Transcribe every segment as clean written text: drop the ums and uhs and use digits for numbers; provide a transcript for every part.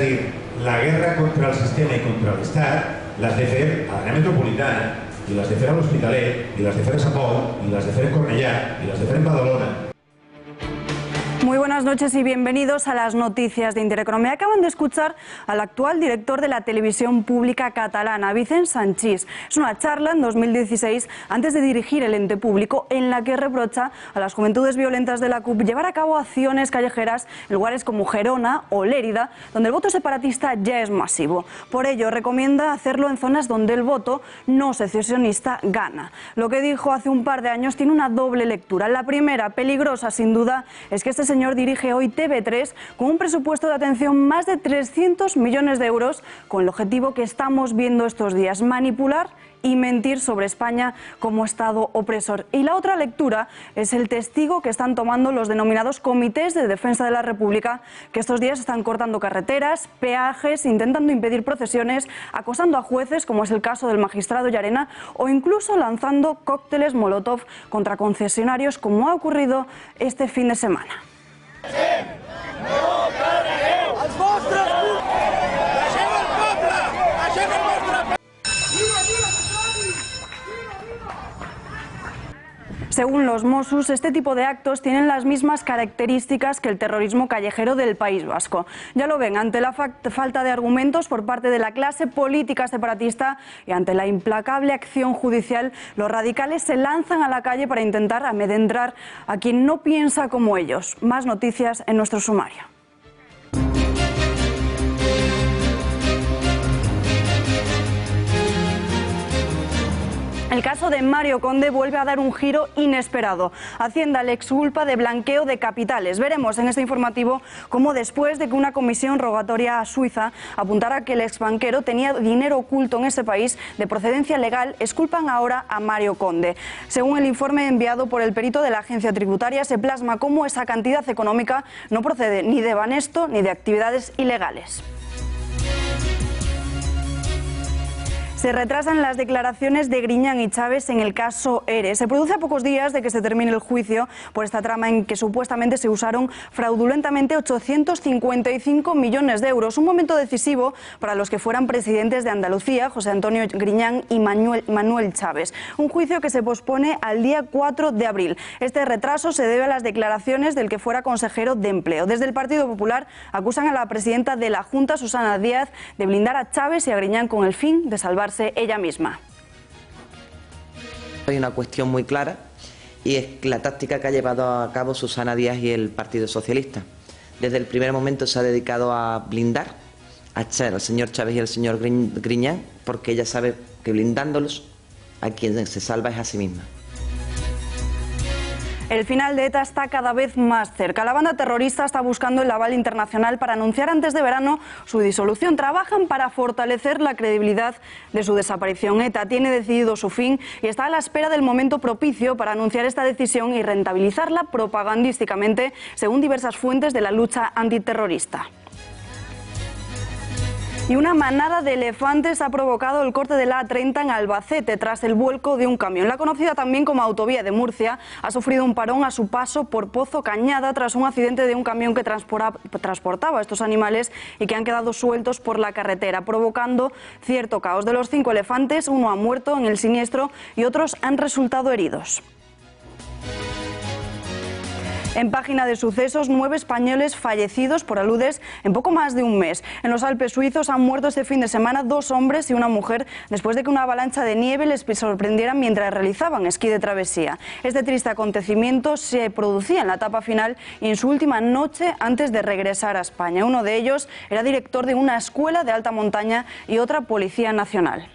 a dir, la guerra contra el sistema i contra l'Estat l'has de fer a l'àrea metropolitana, i l'has de fer a l'Hospitalet, i l'has de fer a Sant Pol, i l'has de fer en Cornellà, i l'has de fer en Badalona. Muy buenas noches y bienvenidos a las noticias de Intereconomía. Acaban de escuchar al actual director de la televisión pública catalana, Vicent Sanchis. Es una charla en 2016 antes de dirigir el ente público en la que reprocha a las juventudes violentas de la CUP llevar a cabo acciones callejeras en lugares como Gerona o Lérida, donde el voto separatista ya es masivo. Por ello, recomienda hacerlo en zonas donde el voto no secesionista gana. Lo que dijo hace un par de años tiene una doble lectura. La primera, peligrosa sin duda, es que este señor dirige hoy TV3 con un presupuesto de atención más de 300 millones de euros, con el objetivo que estamos viendo estos días: manipular y mentir sobre España como Estado opresor. Y la otra lectura es el testigo que están tomando los denominados comités de defensa de la República, que estos días están cortando carreteras, peajes, intentando impedir procesiones, acosando a jueces, como es el caso del magistrado Llarena, o incluso lanzando cócteles Molotov contra concesionarios, como ha ocurrido este fin de semana. Según los Mossos, este tipo de actos tienen las mismas características que el terrorismo callejero del País Vasco. Ya lo ven, ante la falta de argumentos por parte de la clase política separatista y ante la implacable acción judicial, los radicales se lanzan a la calle para intentar amedrentar a quien no piensa como ellos. Más noticias en nuestro sumario. El caso de Mario Conde vuelve a dar un giro inesperado. Hacienda le exculpa de blanqueo de capitales. Veremos en este informativo cómo, después de que una comisión rogatoria a Suiza apuntara que el exbanquero tenía dinero oculto en ese país de procedencia legal, exculpan ahora a Mario Conde. Según el informe enviado por el perito de la agencia tributaria, se plasma cómo esa cantidad económica no procede ni de Banesto ni de actividades ilegales. Se retrasan las declaraciones de Griñán y Chávez en el caso ERE. Se produce a pocos días de que se termine el juicio por esta trama en que supuestamente se usaron fraudulentamente 855 millones de euros. Un momento decisivo para los que fueran presidentes de Andalucía, José Antonio Griñán y Manuel Chávez. Un juicio que se pospone al día 4 de abril. Este retraso se debe a las declaraciones del que fuera consejero de Empleo. Desde el Partido Popular acusan a la presidenta de la Junta, Susana Díaz, de blindar a Chávez y a Griñán con el fin de salvarse ella misma. Hay una cuestión muy clara, y es la táctica que ha llevado a cabo Susana Díaz y el Partido Socialista. Desde el primer momento se ha dedicado a blindar al señor Chávez y al señor Griñán, porque ella sabe que blindándolos a quien se salva es a sí misma. El final de ETA está cada vez más cerca. La banda terrorista está buscando el aval internacional para anunciar antes de verano su disolución. Trabajan para fortalecer la credibilidad de su desaparición. ETA tiene decidido su fin y está a la espera del momento propicio para anunciar esta decisión y rentabilizarla propagandísticamente, según diversas fuentes de la lucha antiterrorista. Y una manada de elefantes ha provocado el corte de la A30 en Albacete tras el vuelco de un camión. La conocida también como autovía de Murcia ha sufrido un parón a su paso por Pozo Cañada tras un accidente de un camión que transportaba estos animales y que han quedado sueltos por la carretera, provocando cierto caos. De los 5 elefantes, uno ha muerto en el siniestro y otros han resultado heridos. En página de sucesos, 9 españoles fallecidos por aludes en poco más de un mes. En los Alpes suizos han muerto este fin de semana 2 hombres y una mujer después de que una avalancha de nieve les sorprendiera mientras realizaban esquí de travesía. Este triste acontecimiento se producía en la etapa final y en su última noche antes de regresar a España. Uno de ellos era director de una escuela de alta montaña y otra policía nacional.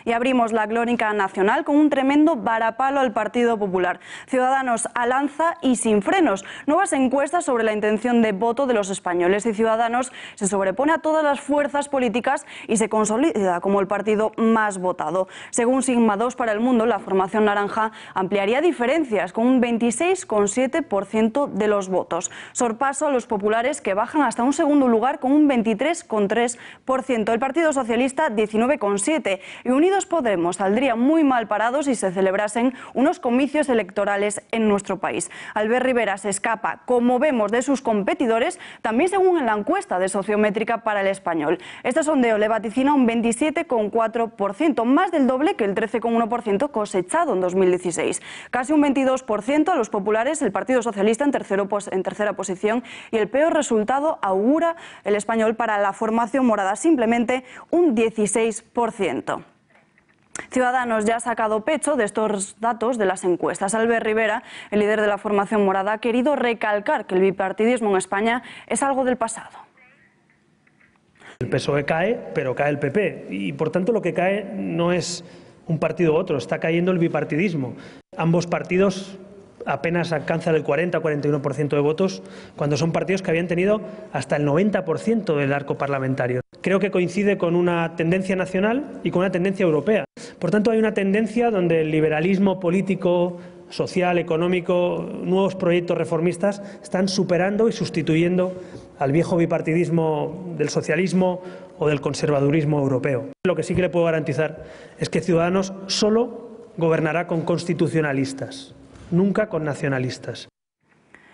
Y abrimos la crónica nacional con un tremendo varapalo al Partido Popular. Ciudadanos al alza y sin frenos. Nuevas encuestas sobre la intención de voto de los españoles, y Ciudadanos se sobrepone a todas las fuerzas políticas y se consolida como el partido más votado. Según Sigma 2 para el Mundo, la formación naranja ampliaría diferencias con un 26,7% de los votos. Sorpaso a los populares, que bajan hasta un segundo lugar con un 23,3%. El Partido Socialista 19,7% y Unidos Unidos Podemos saldría muy mal parado si se celebrasen unos comicios electorales en nuestro país. Albert Rivera se escapa, como vemos, de sus competidores, también según en la encuesta de Sociométrica para El Español. Este sondeo le vaticina un 27,4%, más del doble que el 13,1% cosechado en 2016. Casi un 22% a los populares, el Partido Socialista en tercera posición, y el peor resultado augura El Español para la formación morada, simplemente un 16%. Ciudadanos ya ha sacado pecho de estos datos de las encuestas. Albert Rivera, el líder de la formación morada, ha querido recalcar que el bipartidismo en España es algo del pasado. El PSOE cae, pero cae el PP, y por tanto lo que cae no es un partido u otro, está cayendo el bipartidismo. Ambos partidos apenas alcanzan el 40-41% de votos, cuando son partidos que habían tenido hasta el 90% del arco parlamentario. Creo que coincide con una tendencia nacional y con una tendencia europea. Por tanto, hay una tendencia donde el liberalismo político, social, económico, nuevos proyectos reformistas están superando y sustituyendo al viejo bipartidismo del socialismo o del conservadurismo europeo. Lo que sí que le puedo garantizar es que Ciudadanos solo gobernará con constitucionalistas, nunca con nacionalistas.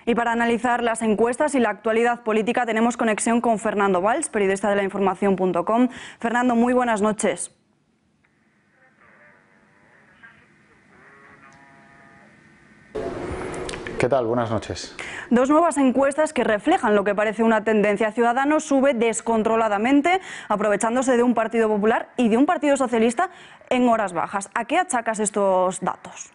Y para analizar las encuestas y la actualidad política tenemos conexión con Fernando Valls, periodista de lainformación.com. Fernando, muy buenas noches. ¿Qué tal? Buenas noches. Dos nuevas encuestas que reflejan lo que parece una tendencia. Ciudadanos sube descontroladamente, aprovechándose de un Partido Popular y de un Partido Socialista en horas bajas. ¿A qué achacas estos datos?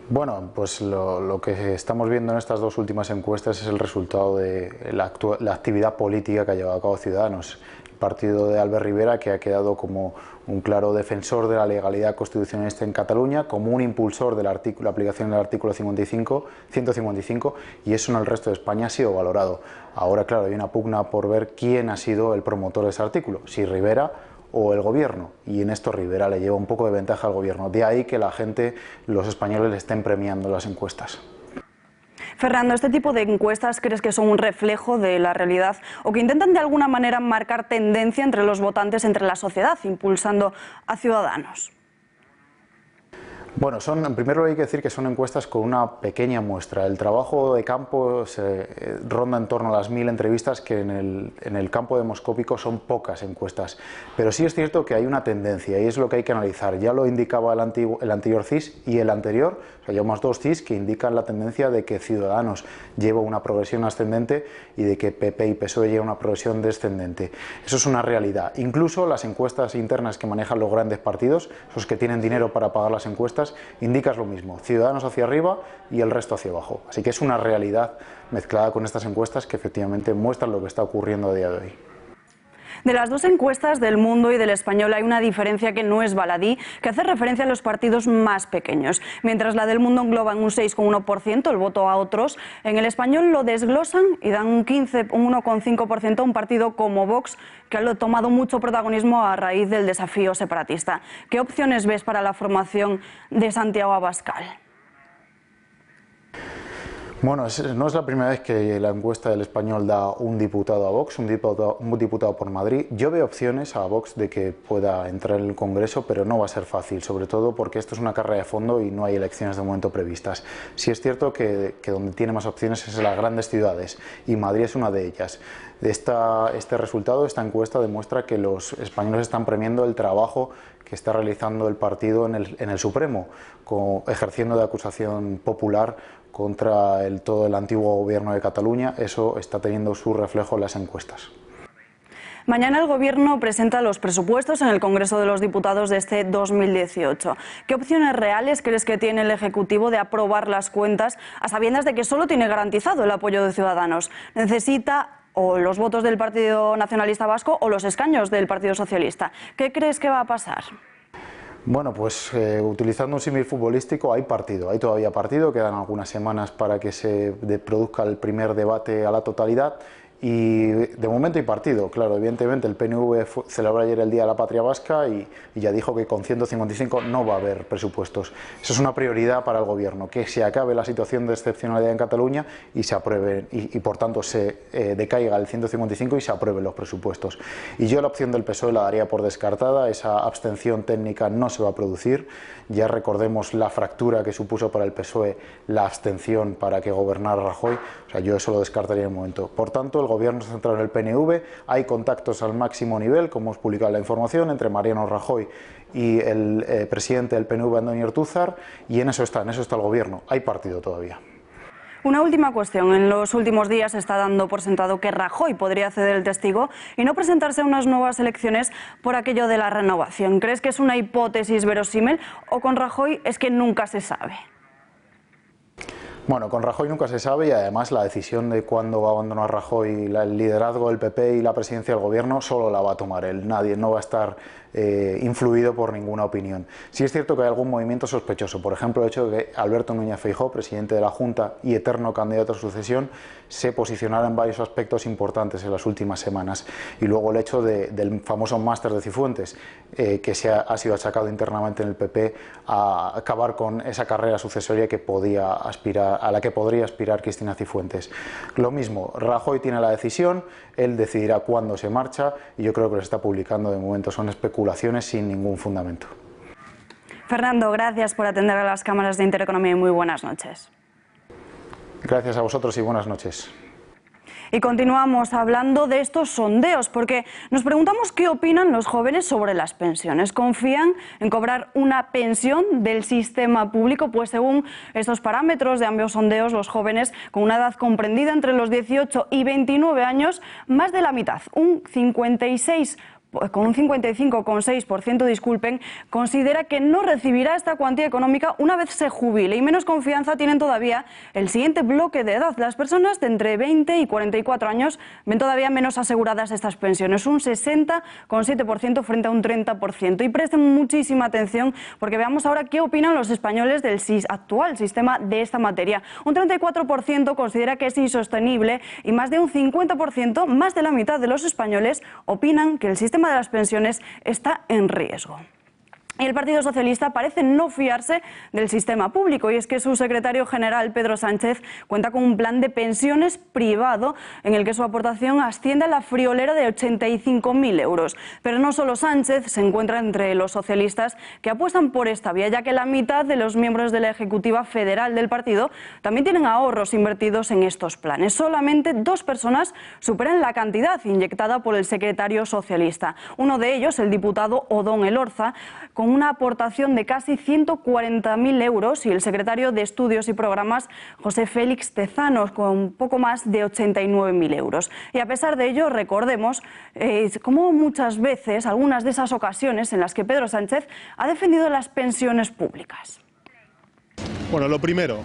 Bueno, pues lo que estamos viendo en estas dos últimas encuestas es el resultado de la actividad política que ha llevado a cabo Ciudadanos. El partido de Albert Rivera, que ha quedado como un claro defensor de la legalidad constitucionalista en Cataluña, como un impulsor de la aplicación del artículo 155, y eso en el resto de España ha sido valorado. Ahora, claro, hay una pugna por ver quién ha sido el promotor de ese artículo, si Rivera o el gobierno, y en esto Rivera le lleva un poco de ventaja al gobierno. De ahí que la gente, los españoles, le estén premiando las encuestas. Fernando, ¿este tipo de encuestas crees que son un reflejo de la realidad o que intentan de alguna manera marcar tendencia entre los votantes, entre la sociedad, impulsando a Ciudadanos? Bueno, en primer lugar hay que decir que son encuestas con una pequeña muestra. El trabajo de campo ronda en torno a las 1000 entrevistas, que en el campo demoscópico son pocas encuestas. Pero sí es cierto que hay una tendencia y es lo que hay que analizar. Ya lo indicaba el anterior CIS y el anterior, o sea, llevamos dos CIS que indican la tendencia de que Ciudadanos lleva una progresión ascendente y de que PP y PSOE llevan una progresión descendente. Eso es una realidad. Incluso las encuestas internas que manejan los grandes partidos, esos que tienen dinero para pagar las encuestas, indicas lo mismo, Ciudadanos hacia arriba y el resto hacia abajo. Así que es una realidad mezclada con estas encuestas que efectivamente muestran lo que está ocurriendo a día de hoy. De las dos encuestas del Mundo y del Español hay una diferencia que no es baladí, que hace referencia a los partidos más pequeños. Mientras la del Mundo engloba en un 6,1% el voto a otros, en el Español lo desglosan y dan un 1,5% a un partido como Vox, que ha tomado mucho protagonismo a raíz del desafío separatista. ¿Qué opciones ves para la formación de Santiago Abascal? Bueno, no es la primera vez que la encuesta del Español da un diputado a Vox, un diputado por Madrid. Yo veo opciones a Vox de que pueda entrar en el Congreso, pero no va a ser fácil, sobre todo porque esto es una carrera de fondo y no hay elecciones de momento previstas. Sí es cierto que donde tiene más opciones es en las grandes ciudades, y Madrid es una de ellas. Este resultado, esta encuesta, demuestra que los españoles están premiando el trabajo que está realizando el partido en el Supremo, ejerciendo de acusación popular contra todo el antiguo gobierno de Cataluña. Eso está teniendo su reflejo en las encuestas. Mañana el Gobierno presenta los presupuestos en el Congreso de los Diputados de este 2018. ¿Qué opciones reales crees que tiene el Ejecutivo de aprobar las cuentas a sabiendas de que solo tiene garantizado el apoyo de Ciudadanos? ¿Necesita o los votos del Partido Nacionalista Vasco o los escaños del Partido Socialista? ¿Qué crees que va a pasar? Bueno, pues utilizando un símil futbolístico, hay todavía partido, quedan algunas semanas para que se produzca el primer debate a la totalidad, Y de momento hay partido, claro, evidentemente el PNV celebró ayer el Día de la Patria Vasca y ya dijo que con 155 no va a haber presupuestos. Eso es una prioridad para el Gobierno, que se acabe la situación de excepcionalidad en Cataluña y se apruebe, y por tanto se decaiga el 155 y se aprueben los presupuestos. Y yo la opción del PSOE la daría por descartada, esa abstención técnica no se va a producir. Ya recordemos la fractura que supuso para el PSOE la abstención para que gobernara Rajoy, o sea, yo eso lo descartaría en el momento. Por tanto, el Gobierno central en el PNV, hay contactos al máximo nivel, como hemos publicado la información, entre Mariano Rajoy y el presidente del PNV, Andoni Ortúzar, y en eso está el Gobierno. Hay partido todavía. Una última cuestión. En los últimos días se está dando por sentado que Rajoy podría ceder el testigo y no presentarse a unas nuevas elecciones por aquello de la renovación. ¿Crees que es una hipótesis verosímil o con Rajoy es que nunca se sabe? Bueno, con Rajoy nunca se sabe y además la decisión de cuándo va a abandonar Rajoy el liderazgo del PP y la presidencia del Gobierno solo la va a tomar él. Nadie no va a estar influido por ninguna opinión. Sí es cierto que hay algún movimiento sospechoso, por ejemplo el hecho de que Alberto Núñez Feijóo, presidente de la Junta y eterno candidato a sucesión, se posicionara en varios aspectos importantes en las últimas semanas. Y luego el hecho del famoso máster de Cifuentes, que ha sido achacado internamente en el PP a acabar con esa carrera sucesoria a la que podría aspirar Cristina Cifuentes. Lo mismo, Rajoy tiene la decisión, él decidirá cuándo se marcha y yo creo que lo está publicando de momento, son especulaciones sin ningún fundamento. Fernando, gracias por atender a las cámaras de Intereconomía y muy buenas noches. Gracias a vosotros y buenas noches. Y continuamos hablando de estos sondeos, porque nos preguntamos qué opinan los jóvenes sobre las pensiones. ¿Confían en cobrar una pensión del sistema público? Pues según estos parámetros de ambos sondeos, los jóvenes con una edad comprendida entre los 18 y 29 años, más de la mitad, con un 55,6%, considera que no recibirá esta cuantía económica una vez se jubile, y menos confianza tienen todavía el siguiente bloque de edad. Las personas de entre 20 y 44 años ven todavía menos aseguradas estas pensiones, un 60,7% frente a un 30%. Y presten muchísima atención porque veamos ahora qué opinan los españoles del actual sistema de esta materia. Un 34% considera que es insostenible y más de un 50%, más de la mitad de los españoles, opinan que el sistema de las pensiones está en riesgo. Y el Partido Socialista parece no fiarse del sistema público, y es que su secretario general, Pedro Sánchez, cuenta con un plan de pensiones privado en el que su aportación asciende a la friolera de 85.000 euros. Pero no solo Sánchez se encuentra entre los socialistas que apuestan por esta vía, ya que la mitad de los miembros de la Ejecutiva Federal del partido también tienen ahorros invertidos en estos planes. Solamente 2 personas superan la cantidad inyectada por el secretario socialista. Uno de ellos, el diputado Odón Elorza, con una aportación de casi 140.000 euros, y el secretario de Estudios y Programas, José Félix Tezanos, con poco más de 89.000 euros. Y a pesar de ello, recordemos cómo muchas veces, algunas de esas ocasiones en las que Pedro Sánchez ha defendido las pensiones públicas. Bueno, lo primero,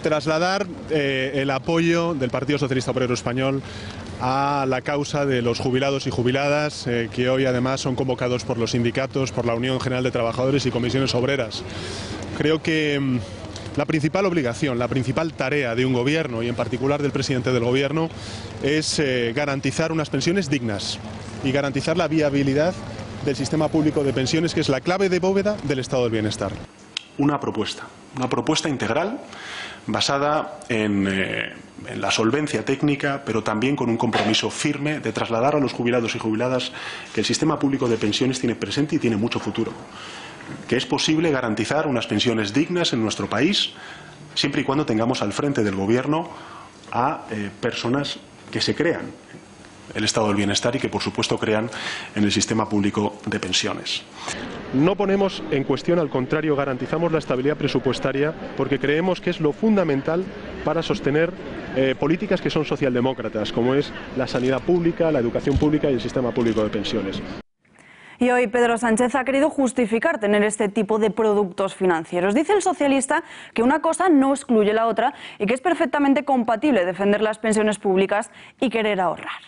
trasladar el apoyo del Partido Socialista Obrero Español a la causa de los jubilados y jubiladas, que hoy además son convocados por los sindicatos, por la Unión General de Trabajadores y comisiones obreras. Creo que la principal obligación, la principal tarea de un gobierno, y en particular del presidente del gobierno, es garantizar unas pensiones dignas y garantizar la viabilidad del sistema público de pensiones, que es la clave de bóveda del estado del bienestar. Una propuesta integral basada en la solvencia técnica, pero también con un compromiso firme de trasladar a los jubilados y jubiladas que el sistema público de pensiones tiene presente y tiene mucho futuro, que es posible garantizar unas pensiones dignas en nuestro país, siempre y cuando tengamos al frente del gobierno a personas que se crean el estado del bienestar y que por supuesto crean en el sistema público de pensiones. No ponemos en cuestión, al contrario, garantizamos la estabilidad presupuestaria porque creemos que es lo fundamental para sostener políticas que son socialdemócratas, como es la sanidad pública, la educación pública y el sistema público de pensiones. Y hoy Pedro Sánchez ha querido justificar tener este tipo de productos financieros. Dice el socialista que una cosa no excluye la otra y que es perfectamente compatible defender las pensiones públicas y querer ahorrar.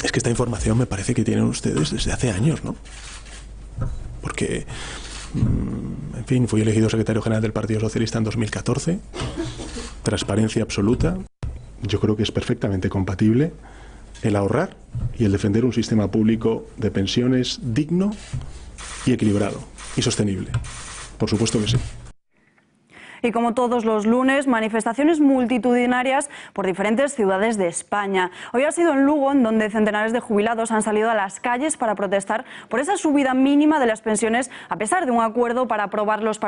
Es que esta información me parece que tienen ustedes desde hace años, ¿no? Porque, en fin, fui elegido secretario general del Partido Socialista en 2014, transparencia absoluta, yo creo que es perfectamente compatible el ahorrar y el defender un sistema público de pensiones digno y equilibrado y sostenible. Por supuesto que sí. Y como todos los lunes, manifestaciones multitudinarias por diferentes ciudades de España. Hoy ha sido en Lugo, en donde centenares de jubilados han salido a las calles para protestar por esa subida mínima de las pensiones, a pesar de un acuerdo para aprobar los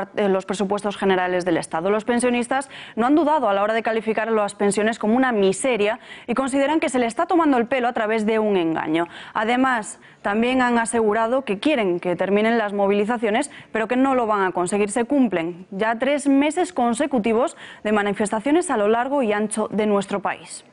presupuestos generales del Estado. Los pensionistas no han dudado a la hora de calificar las pensiones como una miseria y consideran que se le está tomando el pelo a través de un engaño. Además, también han asegurado que quieren que terminen las movilizaciones, pero que no lo van a conseguir. Se cumplen ya 3 meses consecutivos de manifestaciones a lo largo y ancho de nuestro país.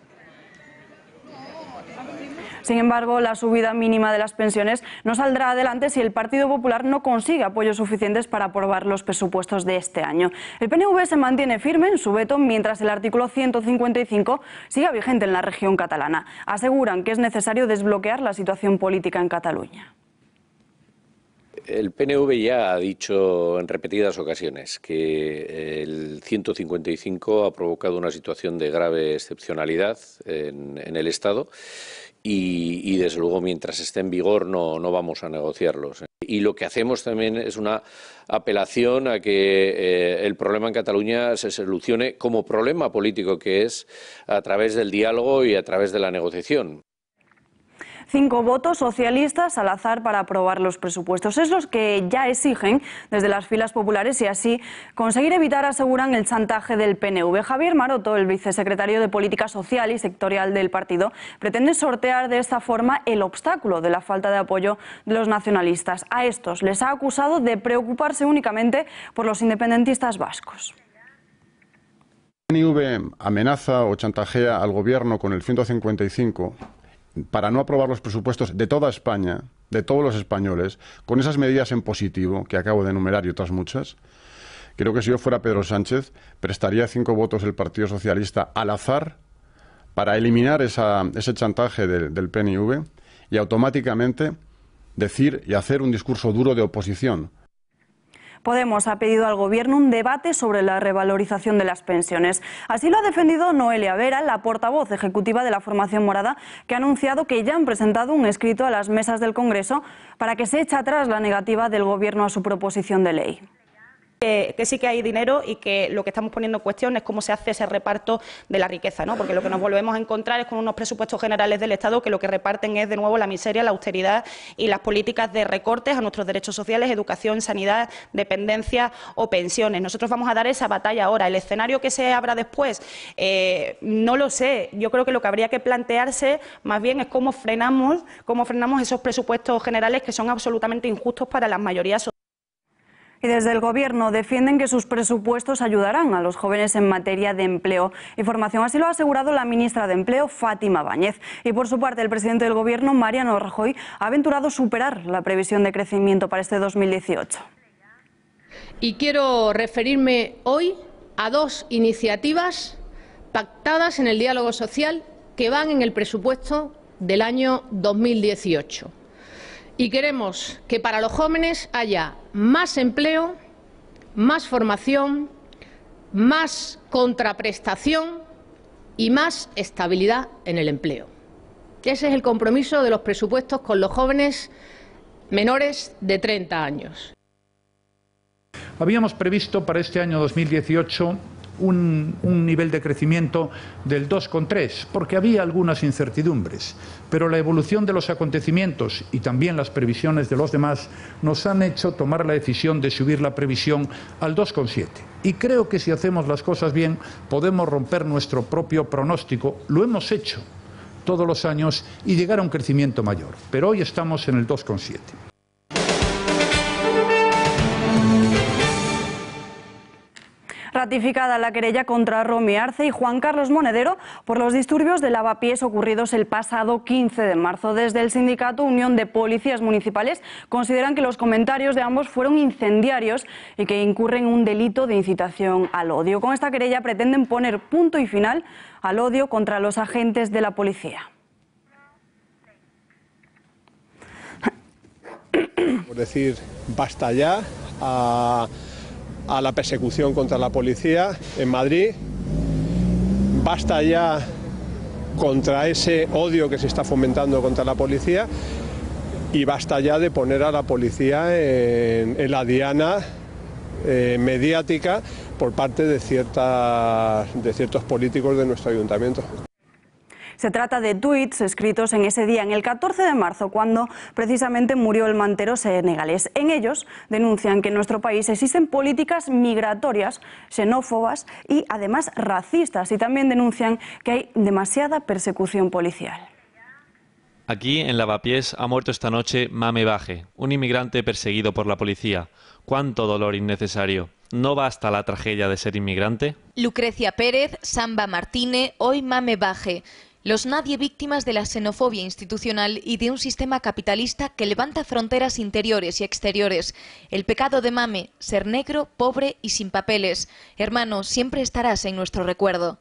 Sin embargo, la subida mínima de las pensiones no saldrá adelante si el Partido Popular no consigue apoyos suficientes para aprobar los presupuestos de este año. El PNV se mantiene firme en su veto mientras el artículo 155 siga vigente en la región catalana. Aseguran que es necesario desbloquear la situación política en Cataluña. El PNV ya ha dicho en repetidas ocasiones que el 155 ha provocado una situación de grave excepcionalidad en el Estado y desde luego mientras esté en vigor no vamos a negociarlos. Y lo que hacemos también es una apelación a que el problema en Cataluña se solucione como problema político que es a través del diálogo y a través de la negociación. 5 votos socialistas al azar para aprobar los presupuestos. Es lo que ya exigen desde las filas populares y así conseguir evitar, aseguran, el chantaje del PNV. Javier Maroto, el vicesecretario de Política Social y sectorial del partido, pretende sortear de esta forma el obstáculo de la falta de apoyo de los nacionalistas. A estos les ha acusado de preocuparse únicamente por los independentistas vascos. El PNV amenaza o chantajea al gobierno con el 155 para no aprobar los presupuestos de toda España, de todos los españoles, con esas medidas en positivo que acabo de enumerar y otras muchas. Creo que si yo fuera Pedro Sánchez, prestaría 5 votos del Partido Socialista al azar para eliminar ese chantaje del PNV y automáticamente decir y hacer un discurso duro de oposición. Podemos ha pedido al Gobierno un debate sobre la revalorización de las pensiones. Así lo ha defendido Noelia Vera, la portavoz ejecutiva de la formación morada, que ha anunciado que ya han presentado un escrito a las mesas del Congreso para que se eche atrás la negativa del Gobierno a su proposición de ley. Que sí que hay dinero y que lo que estamos poniendo en cuestión es cómo se hace ese reparto de la riqueza, ¿no? Porque lo que nos volvemos a encontrar es con unos presupuestos generales del Estado que lo que reparten es de nuevo la miseria, la austeridad y las políticas de recortes a nuestros derechos sociales, educación, sanidad, dependencia o pensiones. Nosotros vamos a dar esa batalla ahora. El escenario que se abra después, no lo sé. Yo creo que lo que habría que plantearse más bien es cómo frenamos esos presupuestos generales que son absolutamente injustos para las mayorías sociales. Y desde el Gobierno defienden que sus presupuestos ayudarán a los jóvenes en materia de empleo y formación. Así lo ha asegurado la ministra de Empleo, Fátima Báñez. Y por su parte, el presidente del Gobierno, Mariano Rajoy, ha aventurado superar la previsión de crecimiento para este 2018. Y quiero referirme hoy a 2 iniciativas pactadas en el diálogo social que van en el presupuesto del año 2018. Y queremos que para los jóvenes haya más empleo, más formación, más contraprestación y más estabilidad en el empleo. Ese es el compromiso de los presupuestos con los jóvenes menores de 30 años. Habíamos previsto para este año 2018 un nivel de crecimiento del 2,3, porque había algunas incertidumbres, pero la evolución de los acontecimientos y también las previsiones de los demás nos han hecho tomar la decisión de subir la previsión al 2,7. Y creo que si hacemos las cosas bien podemos romper nuestro propio pronóstico. Lo hemos hecho todos los años y llegar a un crecimiento mayor, pero hoy estamos en el 2,7. Ratificada la querella contra Romy Arce y Juan Carlos Monedero por los disturbios de lavapiés ocurridos el pasado 15 de marzo. Desde el sindicato Unión de Policías Municipales consideran que los comentarios de ambos fueron incendiarios y que incurren en un delito de incitación al odio. Con esta querella pretenden poner punto y final al odio contra los agentes de la policía. Por decir, basta ya a la persecución contra la policía en Madrid, basta ya contra ese odio que se está fomentando contra la policía, y basta ya de poner a la policía en la diana mediática por parte de ciertos políticos de nuestro ayuntamiento. Se trata de tuits escritos en ese día, en el 14 de marzo, cuando precisamente murió el mantero senegalés. En ellos denuncian que en nuestro país existen políticas migratorias, xenófobas y además racistas. Y también denuncian que hay demasiada persecución policial. Aquí, en Lavapiés, ha muerto esta noche Mame Baje, un inmigrante perseguido por la policía. ¡Cuánto dolor innecesario! ¿No basta la tragedia de ser inmigrante? Lucrecia Pérez, Samba Martínez, hoy Mame Baje. Los nadie víctimas de la xenofobia institucional y de un sistema capitalista que levanta fronteras interiores y exteriores. El pecado de Mame, ser negro, pobre y sin papeles. Hermano, siempre estarás en nuestro recuerdo.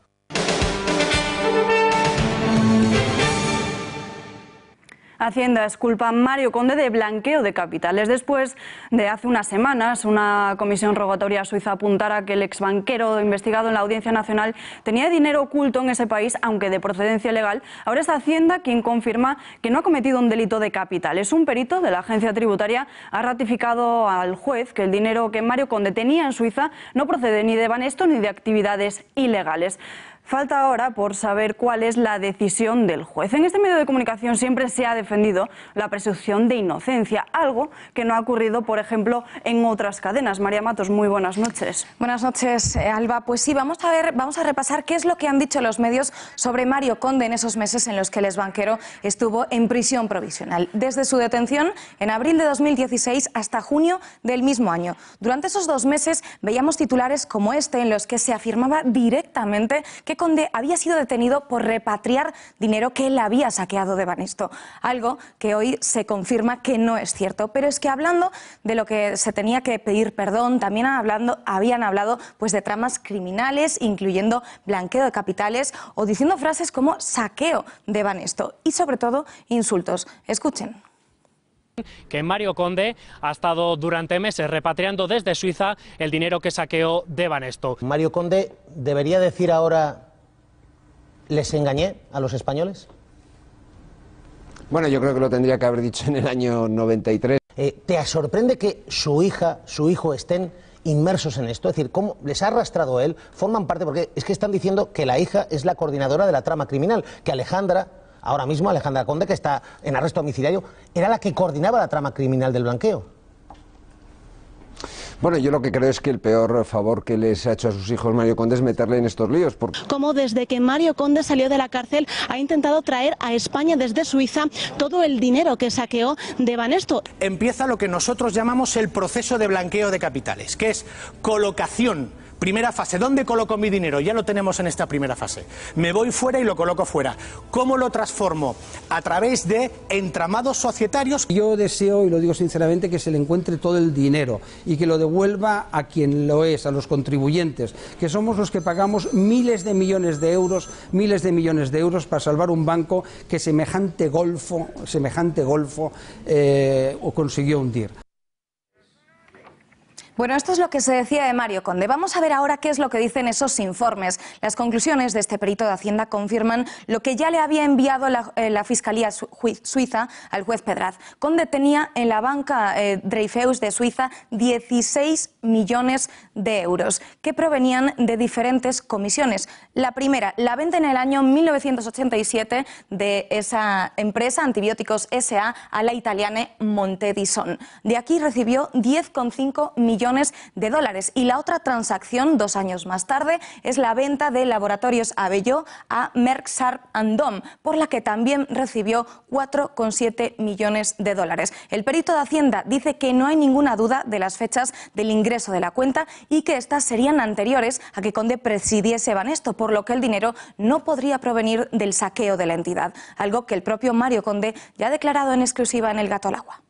Hacienda exculpa a Mario Conde de blanqueo de capitales después de hace unas semanas una comisión rogatoria suiza apuntara que el exbanquero investigado en la Audiencia Nacional tenía dinero oculto en ese país, aunque de procedencia legal. Ahora es Hacienda quien confirma que no ha cometido un delito de capitales. Un perito de la agencia tributaria ha ratificado al juez que el dinero que Mario Conde tenía en Suiza no procede ni de Banesto ni de actividades ilegales. Falta ahora por saber cuál es la decisión del juez. En este medio de comunicación siempre se ha defendido la presunción de inocencia, algo que no ha ocurrido, por ejemplo, en otras cadenas. María Matos, muy buenas noches. Buenas noches, Alba. Pues sí, vamos a repasar qué es lo que han dicho los medios sobre Mario Conde en esos meses en los que el exbanquero estuvo en prisión provisional. Desde su detención en abril de 2016 hasta junio del mismo año. Durante esos 2 meses veíamos titulares como este en los que se afirmaba directamente que Conde había sido detenido por repatriar dinero que él había saqueado de Banesto, algo que hoy se confirma que no es cierto. Pero es que hablando de lo que se tenía que pedir perdón, también habían hablado pues de tramas criminales, incluyendo blanqueo de capitales o diciendo frases como saqueo de Banesto y sobre todo insultos. Escuchen. Que Mario Conde ha estado durante meses repatriando desde Suiza el dinero que saqueó de Banesto. Mario Conde debería decir ahora: ¿les engañé a los españoles? Bueno, yo creo que lo tendría que haber dicho en el año 93. ¿Te sorprende que su hija, su hijo estén inmersos en esto? Es decir, ¿cómo les ha arrastrado él? Forman parte, porque es que están diciendo que la hija es la coordinadora de la trama criminal, que Alejandra, ahora mismo Alejandra Conde, que está en arresto domiciliario, era la que coordinaba la trama criminal del blanqueo. Bueno, yo lo que creo es que el peor favor que les ha hecho a sus hijos Mario Conde es meterle en estos líos. Como desde que Mario Conde salió de la cárcel ha intentado traer a España desde Suiza todo el dinero que saqueó de Banesto. Empieza lo que nosotros llamamos el proceso de blanqueo de capitales, que es colocación. Primera fase, ¿dónde coloco mi dinero? Ya lo tenemos en esta primera fase. Me voy fuera y lo coloco fuera. ¿Cómo lo transformo? A través de entramados societarios. Yo deseo, y lo digo sinceramente, que se le encuentre todo el dinero y que lo devuelva a quien lo es, a los contribuyentes, que somos los que pagamos miles de millones de euros para salvar un banco que semejante golfo consiguió hundir. Bueno, esto es lo que se decía de Mario Conde. Vamos a ver ahora qué es lo que dicen esos informes. Las conclusiones de este perito de Hacienda confirman lo que ya le había enviado la Fiscalía Suiza al juez Pedraz. Conde tenía en la banca Dreyfus de Suiza 16 millones de euros que provenían de diferentes comisiones. La primera, la venta en el año 1987 de esa empresa Antibióticos S.A. a la italiana Montedison. De aquí recibió 10,5 millones de dólares. Y la otra transacción, 2 años más tarde, es la venta de Laboratorios Abelló a Merck Sharp & Dohme, por la que también recibió 4,7 millones de dólares. El perito de Hacienda dice que no hay ninguna duda de las fechas del ingreso de la cuenta y que estas serían anteriores a que Conde presidiese Banesto, por lo que el dinero no podría provenir del saqueo de la entidad, algo que el propio Mario Conde ya ha declarado en exclusiva en El Gato al Agua.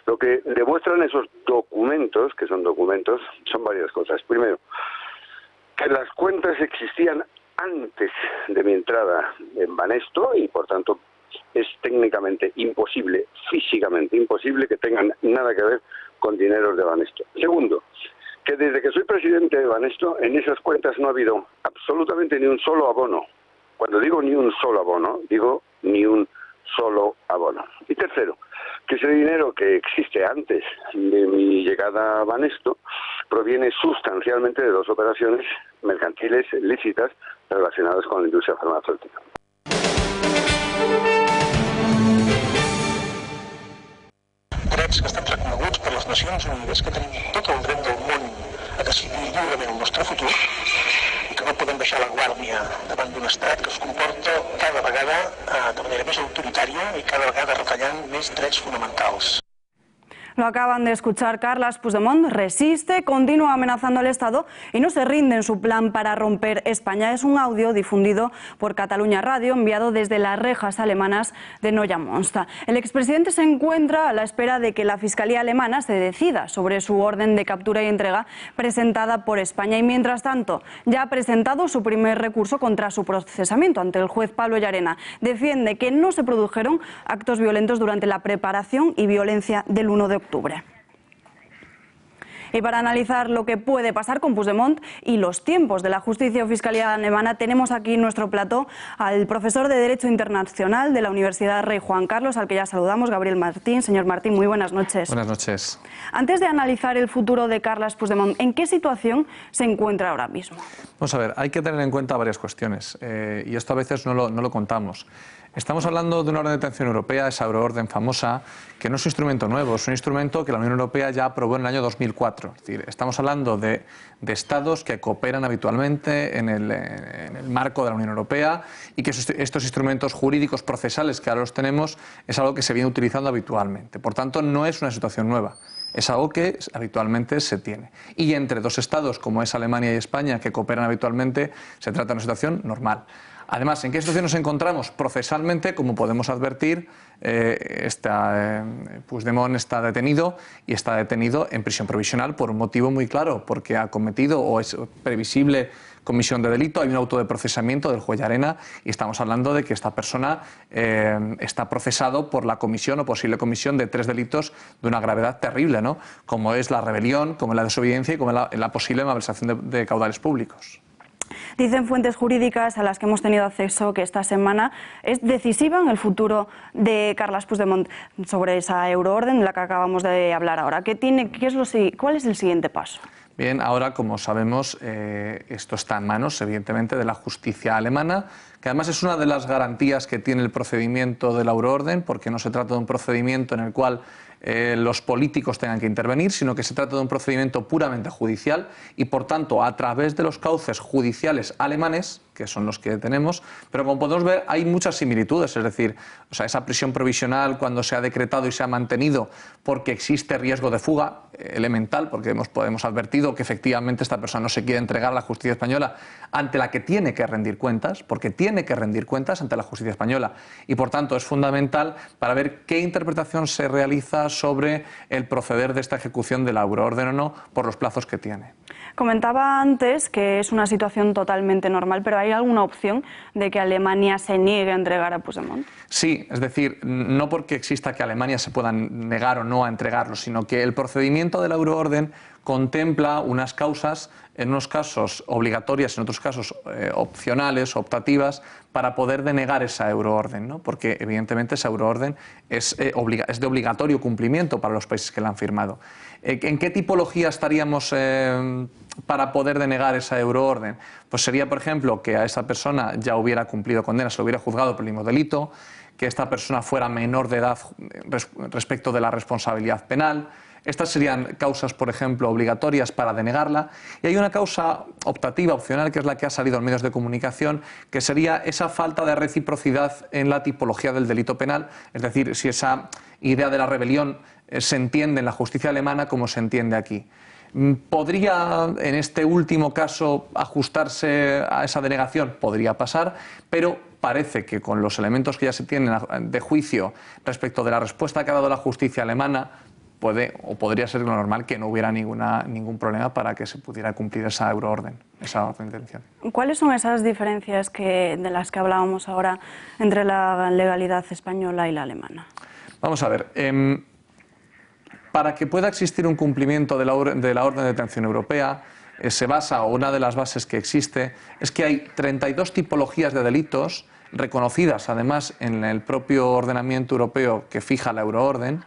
Lo que demuestran esos documentos, que son documentos, son varias cosas. Primero, que las cuentas existían antes de mi entrada en Banesto y, por tanto, es técnicamente imposible, físicamente imposible, que tengan nada que ver con dineros de Banesto. Segundo, que desde que soy presidente de Banesto, en esas cuentas no ha habido absolutamente ni un solo abono Cuando digo ni un solo abono, digo ni un solo abono. Y tercero, que ese dinero que existe antes de mi llegada a Banesto proviene sustancialmente de 2 operaciones mercantiles lícitas relacionadas con la industria farmacéutica. Drets que estan reconeguts per les Nacions Unides, que tenim tot el dret del món a decidir lliurement el nostre futur i que no podem baixar la guàrdia davant d'un estat que es comporta cada vegada de manera més autoritària i cada vegada retallant més drets fonamentals. Lo acaban de escuchar. Carles Puigdemont resiste, continúa amenazando al Estado y no se rinde en su plan para romper España. Es un audio difundido por Catalunya Radio, enviado desde las rejas alemanas de Neue Münster. El expresidente se encuentra a la espera de que la Fiscalía alemana se decida sobre su orden de captura y entrega presentada por España. Y mientras tanto, ya ha presentado su primer recurso contra su procesamiento ante el juez Pablo Llarena. Defiende que no se produjeron actos violentos durante la preparación y violencia del 1 de octubre. Y para analizar lo que puede pasar con Puigdemont y los tiempos de la justicia o fiscalía alemana, tenemos aquí en nuestro plató al profesor de Derecho Internacional de la Universidad Rey Juan Carlos, al que ya saludamos, Gabriel Martín. Señor Martín, muy buenas noches. Buenas noches. Antes de analizar el futuro de Carles Puigdemont, ¿en qué situación se encuentra ahora mismo? Vamos a ver, hay que tener en cuenta varias cuestiones y esto a veces no lo contamos. Estamos hablando de una orden de detención europea, esa euroorden famosa, que no es un instrumento nuevo, es un instrumento que la Unión Europea ya aprobó en el año 2004. Es decir, estamos hablando de estados que cooperan habitualmente en el marco de la Unión Europea y que estos instrumentos jurídicos procesales que ahora los tenemos es algo que se viene utilizando habitualmente. Por tanto, no es una situación nueva. Es algo que habitualmente se tiene. Y entre 2 estados, como es Alemania y España, que cooperan habitualmente, se trata de una situación normal. Además, ¿en qué situación nos encontramos? Procesalmente, como podemos advertir, Puigdemont está detenido y está detenido en prisión provisional por un motivo muy claro, porque ha cometido o es previsible comisión de delito, hay un auto de procesamiento del juez Llarena y estamos hablando de que esta persona está procesado por la comisión o posible comisión de 3 delitos de una gravedad terrible, ¿no? Como es la rebelión, como es la desobediencia y como es la posible malversación de caudales públicos. Dicen fuentes jurídicas a las que hemos tenido acceso que esta semana es decisiva en el futuro de Carles Puigdemont sobre esa euroorden de la que acabamos de hablar ahora. ¿Cuál es el siguiente paso? Bien, ahora, como sabemos, esto está en manos, evidentemente, de la justicia alemana, que además es una de las garantías que tiene el procedimiento de la euroorden, porque no se trata de un procedimiento en el cual los políticos tengan que intervenir, sino que se trata de un procedimiento puramente judicial y, por tanto, a través de los cauces judiciales alemanes, que son los que tenemos, pero como podemos ver hay muchas similitudes, es decir, esa prisión provisional cuando se ha decretado y se ha mantenido porque existe riesgo de fuga elemental, porque hemos advertido que efectivamente esta persona no se quiere entregar a la justicia española ante la que tiene que rendir cuentas, porque tiene que rendir cuentas ante la justicia española y por tanto es fundamental para ver qué interpretación se realiza sobre el proceder de esta ejecución de la euroorden o no por los plazos que tiene. Comentaba antes que es una situación totalmente normal, pero ¿hay alguna opción de que Alemania se niegue a entregar a Puigdemont? Sí, es decir, no porque exista que Alemania se pueda negar o no a entregarlo, sino que el procedimiento de la euroorden contempla unas causas, en unos casos obligatorias, en otros casos opcionales, optativas, para poder denegar esa euroorden, ¿no? Porque evidentemente esa euroorden es de obligatorio cumplimiento para los países que la han firmado. ¿En qué tipología estaríamos para poder denegar esa euroorden? Pues sería, por ejemplo, que a esa persona ya hubiera cumplido condena, se lo hubiera juzgado por el mismo delito, que esta persona fuera menor de edad respecto de la responsabilidad penal. Estas serían causas, por ejemplo, obligatorias para denegarla. Y hay una causa optativa, opcional, que es la que ha salido en medios de comunicación, que sería esa falta de reciprocidad en la tipología del delito penal. Es decir, si esa idea de la rebelión se entiende en la justicia alemana como se entiende aquí. ¿Podría, en este último caso, ajustarse a esa denegación? Podría pasar, pero parece que con los elementos que ya se tienen de juicio respecto de la respuesta que ha dado la justicia alemana, podría ser lo normal que no hubiera ningún problema para que se pudiera cumplir esa euroorden, esa orden de detención. ¿Cuáles son esas diferencias de las que hablábamos ahora entre la legalidad española y la alemana? Vamos a ver. Para que pueda existir un cumplimiento de la orden de detención europea, se basa, o una de las bases que existe, es que hay 32 tipologías de delitos reconocidas además en el propio ordenamiento europeo que fija la euroorden,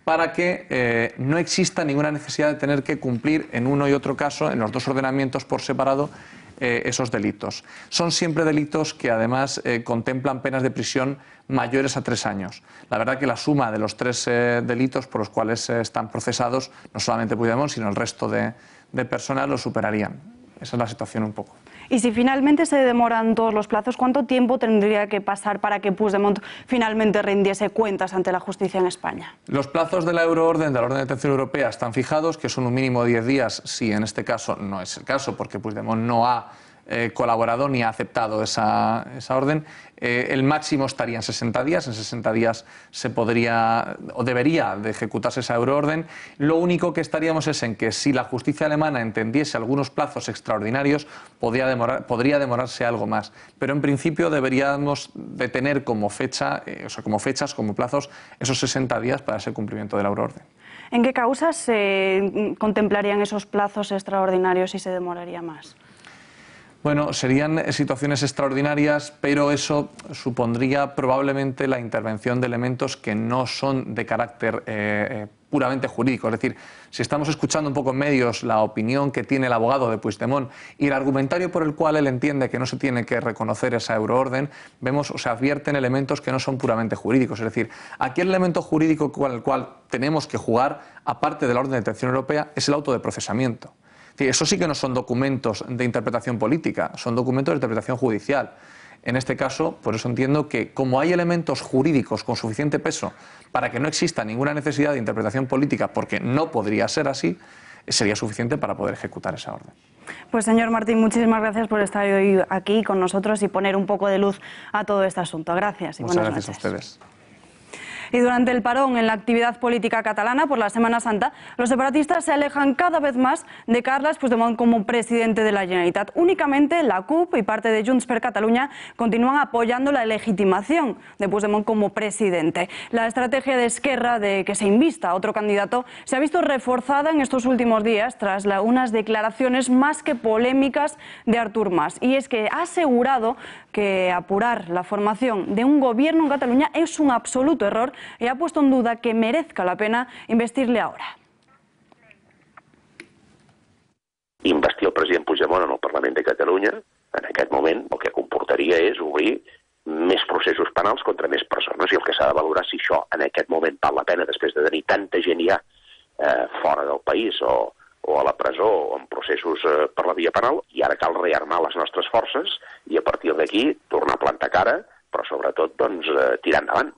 para que no exista ninguna necesidad de tener que cumplir en uno y otro caso, en los dos ordenamientos por separado, esos delitos. Son siempre delitos que además contemplan penas de prisión mayores a 3 años. La verdad que la suma de los 3 delitos por los cuales están procesados, no solamente Puigdemont, sino el resto de personas, lo superarían. Esa es la situación un poco. Y si finalmente se demoran todos los plazos, ¿cuánto tiempo tendría que pasar para que Puigdemont finalmente rindiese cuentas ante la justicia en España? Los plazos de la euroorden, de la orden de detención europea, están fijados, que son un mínimo de 10 días, si en este caso no es el caso, porque Puigdemont no ha colaborado ni ha aceptado esa orden. El máximo estaría en 60 días. En 60 días se podría o debería de ejecutarse esa euroorden. Lo único que estaríamos es en que si la justicia alemana entendiese algunos plazos extraordinarios, podría demorarse algo más. Pero en principio deberíamos de tener como fecha, como plazos, esos 60 días para ese cumplimiento de la euroorden. ¿En qué causas se contemplarían esos plazos extraordinarios y se demoraría más? Bueno, serían situaciones extraordinarias, pero eso supondría probablemente la intervención de elementos que no son de carácter puramente jurídico. Es decir, si estamos escuchando un poco en medios la opinión que tiene el abogado de Puigdemont y el argumentario por el cual él entiende que no se tiene que reconocer esa euroorden, vemos o se advierten elementos que no son puramente jurídicos. Es decir, aquí el elemento jurídico con el cual tenemos que jugar, aparte de la orden de detención europea, es el auto de procesamiento. Eso sí que no son documentos de interpretación política, son documentos de interpretación judicial. En este caso, por eso entiendo que como hay elementos jurídicos con suficiente peso para que no exista ninguna necesidad de interpretación política, porque no podría ser así, sería suficiente para poder ejecutar esa orden. Pues señor Martín, muchísimas gracias por estar hoy aquí con nosotros y poner un poco de luz a todo este asunto. Gracias y muchas buenas gracias noches. a ustedes. Y durante el parón en la actividad política catalana por la Semana Santa, los separatistas se alejan cada vez más de Carles Puigdemont como presidente de la Generalitat. Únicamente la CUP y parte de Junts per Catalunya continúan apoyando la legitimación de Puigdemont como presidente. La estrategia de Esquerra de que se invista a otro candidato se ha visto reforzada en estos últimos días tras unas declaraciones más que polémicas de Artur Mas. Y es que ha asegurado que apurar la formación de un gobierno en Cataluña es un absoluto error y ha puesto en duda que merezca la pena investirle ahora. Investir el president Puigdemont en el Parlament de Catalunya, en aquest moment, el que comportaria és obrir més processos penals contra més persones, i el que s'ha de valorar si això en aquest moment val la pena després de tenir tanta gent ja fora del país o a la presó o en processos per la via penal, i ara cal rearmar les nostres forces i a partir d'aquí tornar a plantar cara, però sobretot tirar endavant.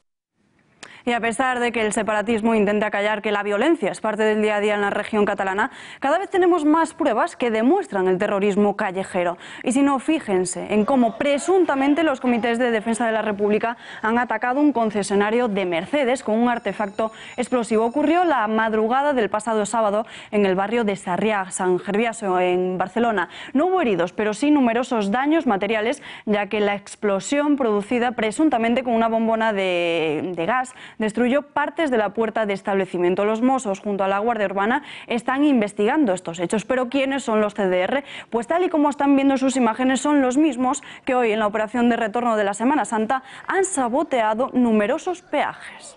Y a pesar de que el separatismo intenta callar que la violencia es parte del día a día en la región catalana, cada vez tenemos más pruebas que demuestran el terrorismo callejero. Y si no, fíjense en cómo presuntamente los comités de defensa de la República han atacado un concesionario de Mercedes con un artefacto explosivo. Ocurrió la madrugada del pasado sábado en el barrio de Sarrià, San Gervasio, en Barcelona. No hubo heridos, pero sí numerosos daños materiales, ya que la explosión producida presuntamente con una bombona de gas destruyó partes de la puerta de establecimiento. Los Mossos, junto a la Guardia Urbana, están investigando estos hechos. ¿Pero quiénes son los CDR? Pues tal y como están viendo sus imágenes, son los mismos que hoy en la operación de retorno de la Semana Santa han saboteado numerosos peajes.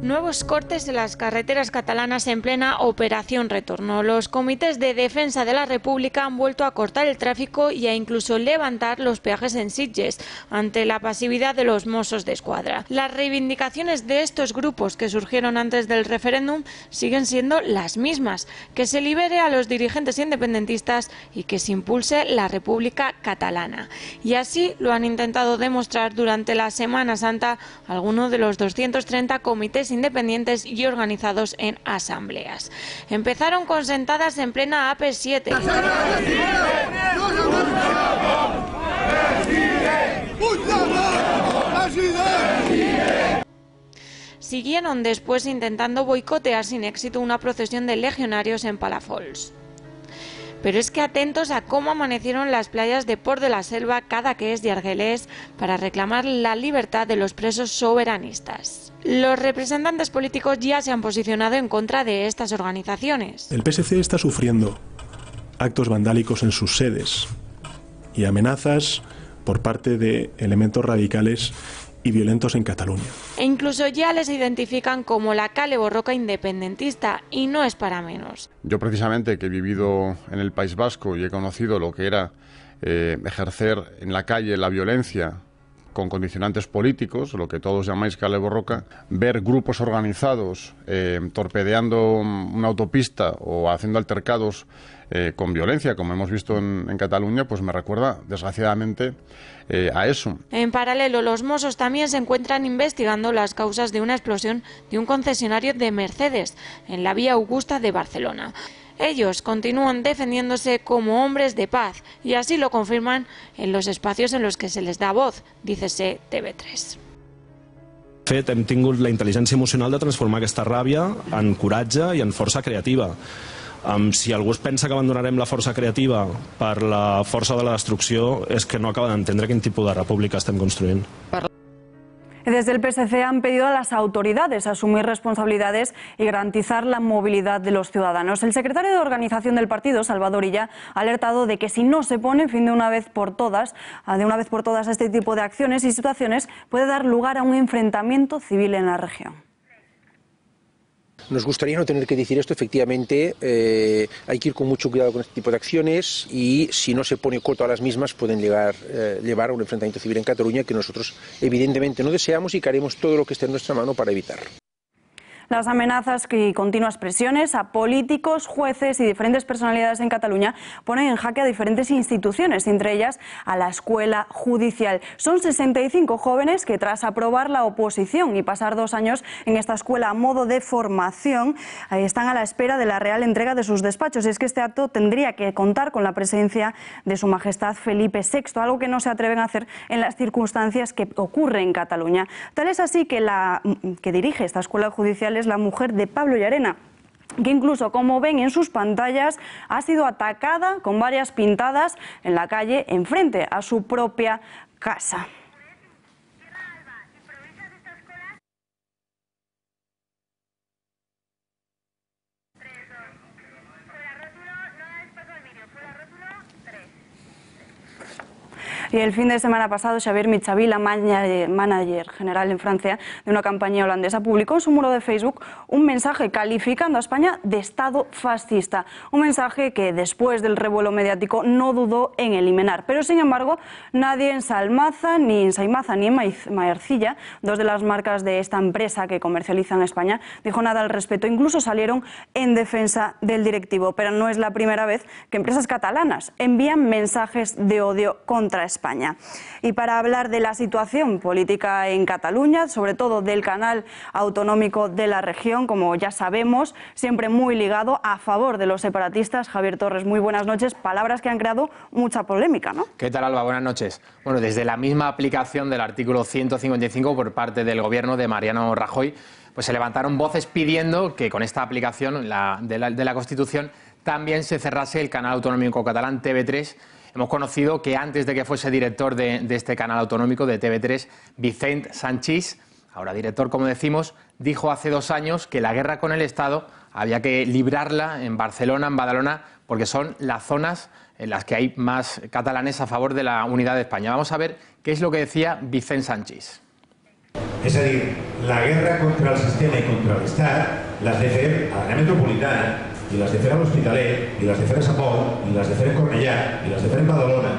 Nuevos cortes en las carreteras catalanas en plena operación retorno. Los comités de defensa de la República han vuelto a cortar el tráfico y a incluso levantar los peajes en Sitges ante la pasividad de los Mossos de Escuadra. Las reivindicaciones de estos grupos que surgieron antes del referéndum siguen siendo las mismas: que se libere a los dirigentes independentistas y que se impulse la República Catalana. Y así lo han intentado demostrar durante la Semana Santa algunos de los 230 comités independientes y organizados en asambleas. Empezaron con sentadas en plena AP7. Siguieron después intentando boicotear sin éxito una procesión de legionarios en Palafols. Pero es que atentos a cómo amanecieron las playas de Port de la Selva, Cadaqués y Argelés para reclamar la libertad de los presos soberanistas. Los representantes políticos ya se han posicionado en contra de estas organizaciones. El PSC está sufriendo actos vandálicos en sus sedes y amenazas por parte de elementos radicales y violentos en Cataluña. E incluso ya les identifican como la Kale Borroka independentista, y no es para menos. Yo precisamente, que he vivido en el País Vasco y he conocido lo que era ejercer en la calle la violencia con condicionantes políticos, lo que todos llamáis Kale Borroka, ver grupos organizados torpedeando una autopista o haciendo altercados con violencia, como hemos visto en Cataluña, pues me recuerda, desgraciadamente, a eso. En paralelo, los Mossos también se encuentran investigando las causas de una explosión de un concesionario de Mercedes en la Vía Augusta de Barcelona. Ellos continúan defendiéndose como hombres de paz y así lo confirman en los espacios en los que se les da voz, dícese TV3. De fet, hem tingut la intel·ligència emocional de transformar aquesta ràbia en coratge i en força creativa. Si algú es pensa que abandonarem la força creativa per la força de la destrucció, és que no acaba d'entendre quin tipus de república estem construint. Desde el PSC han pedido a las autoridades asumir responsabilidades y garantizar la movilidad de los ciudadanos. El secretario de organización del partido, Salvador Illa, ha alertado de que si no se pone fin de una vez por todas a este tipo de acciones y situaciones, puede dar lugar a un enfrentamiento civil en la región. Nos gustaría no tener que decir esto, efectivamente hay que ir con mucho cuidado con este tipo de acciones y si no se pone coto a las mismas pueden llevar a un enfrentamiento civil en Cataluña que nosotros evidentemente no deseamos y que haremos todo lo que esté en nuestra mano para evitar. Las amenazas y continuas presiones a políticos, jueces y diferentes personalidades en Cataluña ponen en jaque a diferentes instituciones, entre ellas a la escuela judicial. Son 65 jóvenes que tras aprobar la oposición y pasar 2 años en esta escuela a modo de formación, están a la espera de la real entrega de sus despachos. Es que este acto tendría que contar con la presencia de Su Majestad Felipe VI, algo que no se atreven a hacer en las circunstancias que ocurre en Cataluña. Tal es así que la que dirige esta escuela judicial es la mujer de Pablo Llarena, que incluso, como ven en sus pantallas, ha sido atacada con varias pintadas en la calle enfrente a su propia casa. Y el fin de semana pasado, Xavier Mitjavila, manager general en Francia de una compañía holandesa, publicó en su muro de Facebook un mensaje calificando a España de Estado fascista. Un mensaje que después del revuelo mediático no dudó en eliminar. Pero sin embargo, nadie en Salmaza, ni en Saimaza, ni en Maercilla, 2 de las marcas de esta empresa que comercializa en España, dijo nada al respecto. Incluso salieron en defensa del directivo. Pero no es la primera vez que empresas catalanas envían mensajes de odio contra España. Y para hablar de la situación política en Cataluña, sobre todo del canal autonómico de la región, como ya sabemos, siempre muy ligado a favor de los separatistas, Javier Torres, muy buenas noches. Palabras que han creado mucha polémica, ¿no? ¿Qué tal, Alba? Buenas noches. Bueno, desde la misma aplicación del artículo 155 por parte del gobierno de Mariano Rajoy, pues se levantaron voces pidiendo que con esta aplicación de la Constitución también se cerrase el canal autonómico catalán TV3. Hemos conocido que antes de que fuese director de este canal autonómico de TV3, Vicent Sanchis, ahora director, como decimos, dijo hace 2 años que la guerra con el Estado había que librarla en Barcelona, en Badalona, porque son las zonas en las que hay más catalanes a favor de la unidad de España. Vamos a ver qué es lo que decía Vicent Sanchis. És a dir, la guerra contra el sistema i contra l'Estat l'has de fer a l'àrea metropolitana, i l'has de fer a l'Hospitalet, i l'has de fer a Sapol, i l'has de fer en Cornellà, i l'has de fer en Badalona.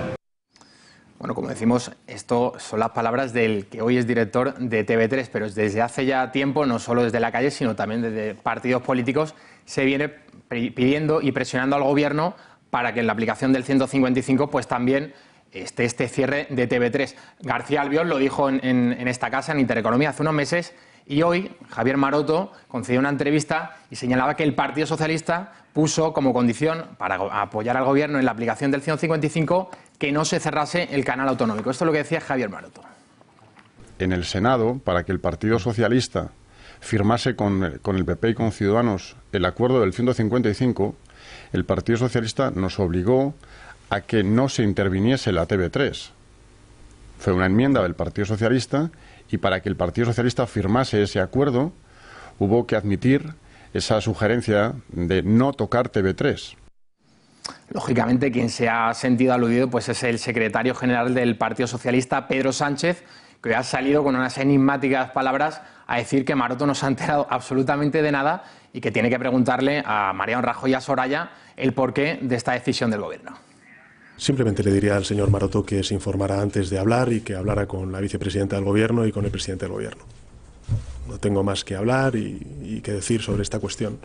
Bueno, como decimos, esto son las palabras del que hoy es director de TV3, pero desde hace ya tiempo, no solo desde la calle, sino también desde partidos políticos, se viene pidiendo y presionando al gobierno para que en la aplicación del 155 pues también este cierre de TV3. García Albiol lo dijo en esta casa, en Intereconomía, hace unos meses, y hoy Javier Maroto concedió una entrevista y señalaba que el Partido Socialista puso como condición para apoyar al gobierno en la aplicación del 155 que no se cerrase el canal autonómico. Esto es lo que decía Javier Maroto. En el Senado, para que el Partido Socialista firmase con el PP y con Ciudadanos el acuerdo del 155, el Partido Socialista nos obligó a que no se interviniese la TV3. Fue una enmienda del Partido Socialista y para que el Partido Socialista firmase ese acuerdo hubo que admitir esa sugerencia de no tocar TV3. Lógicamente, quien se ha sentido aludido pues es el secretario general del Partido Socialista, Pedro Sánchez, que hoy ha salido con unas enigmáticas palabras a decir que Maroto no se ha enterado absolutamente de nada y que tiene que preguntarle a Mariano Rajoy y a Soraya el porqué de esta decisión del Gobierno. Simplemente le diría al señor Maroto que se informara antes de hablar y que hablara con la vicepresidenta del Gobierno y con el presidente del Gobierno. No tengo más que hablar y que decir sobre esta cuestión.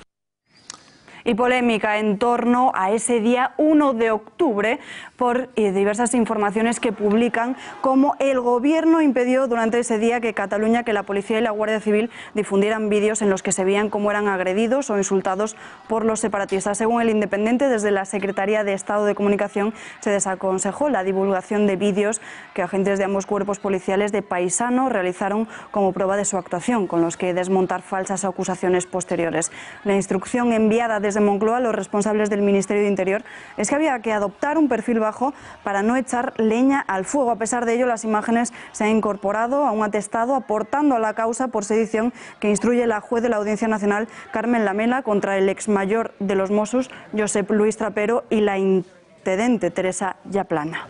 Y polémica en torno a ese día 1 de octubre por diversas informaciones que publican cómo el gobierno impidió durante ese día que Cataluña, que la policía y la Guardia Civil difundieran vídeos en los que se veían cómo eran agredidos o insultados por los separatistas. Según El Independiente, desde la Secretaría de Estado de Comunicación se desaconsejó la divulgación de vídeos que agentes de ambos cuerpos policiales de paisano realizaron como prueba de su actuación, con los que desmontar falsas acusaciones posteriores. La instrucción enviada desde Moncloa a los responsables del Ministerio de Interior es que había que adoptar un perfil bajo para no echar leña al fuego. A pesar de ello, las imágenes se han incorporado a un atestado aportando a la causa por sedición que instruye la juez de la Audiencia Nacional, Carmen Lamela, contra el exmayor de los Mossos, Josep Luis Trapero, y la intendente Teresa Yaplana.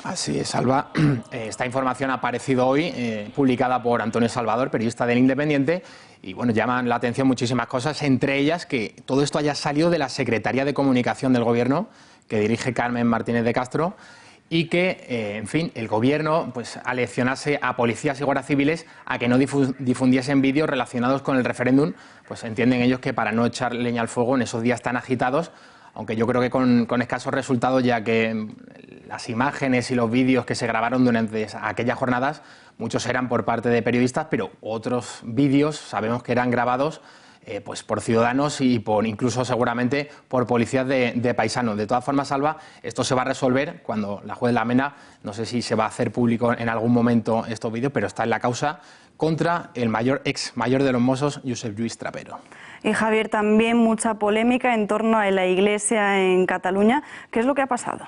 Así es, Alba. Esta información ha aparecido hoy, publicada por Antonio Salvador, periodista del Independiente, y bueno, llaman la atención muchísimas cosas, entre ellas que todo esto haya salido de la Secretaría de Comunicación del Gobierno, que dirige Carmen Martínez de Castro, y que, en fin, el Gobierno pues aleccionase a policías y guardias civiles a que no difundiesen vídeos relacionados con el referéndum, pues entienden ellos que para no echar leña al fuego en esos días tan agitados, aunque yo creo que con escasos resultados, ya que las imágenes y los vídeos que se grabaron durante aquellas jornadas, muchos eran por parte de periodistas, pero otros vídeos sabemos que eran grabados pues por ciudadanos y por incluso seguramente por policías de paisanos. De todas formas, Alba, esto se va a resolver cuando la juez Lamela, no sé si se va a hacer público en algún momento estos vídeos, pero está en la causa contra el ex mayor de los Mossos, Josep Lluís Trapero. Y Javier, también mucha polémica en torno a la iglesia en Cataluña. ¿Qué es lo que ha pasado?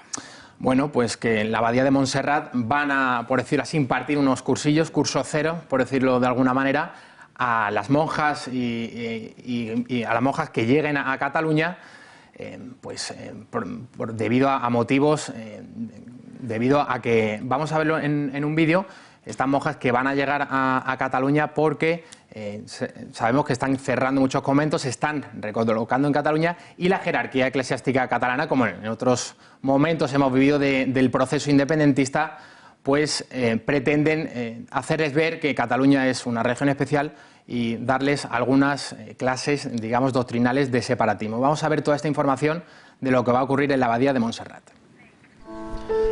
Bueno, pues que en la abadía de Montserrat van a, por decirlo así, impartir unos cursillos, curso cero, por decirlo de alguna manera, a las monjas y a las monjas que lleguen a Cataluña, debido a motivos, debido a que, vamos a verlo en un vídeo, estas monjas que van a llegar a Cataluña porque sabemos que están cerrando muchos conventos, se están recolocando en Cataluña y la jerarquía eclesiástica catalana, como en otros momentos hemos vivido del proceso independentista, pues pretenden hacerles ver que Cataluña es una región especial y darles algunas clases, digamos, doctrinales de separatismo. Vamos a ver toda esta información de lo que va a ocurrir en la abadía de Montserrat.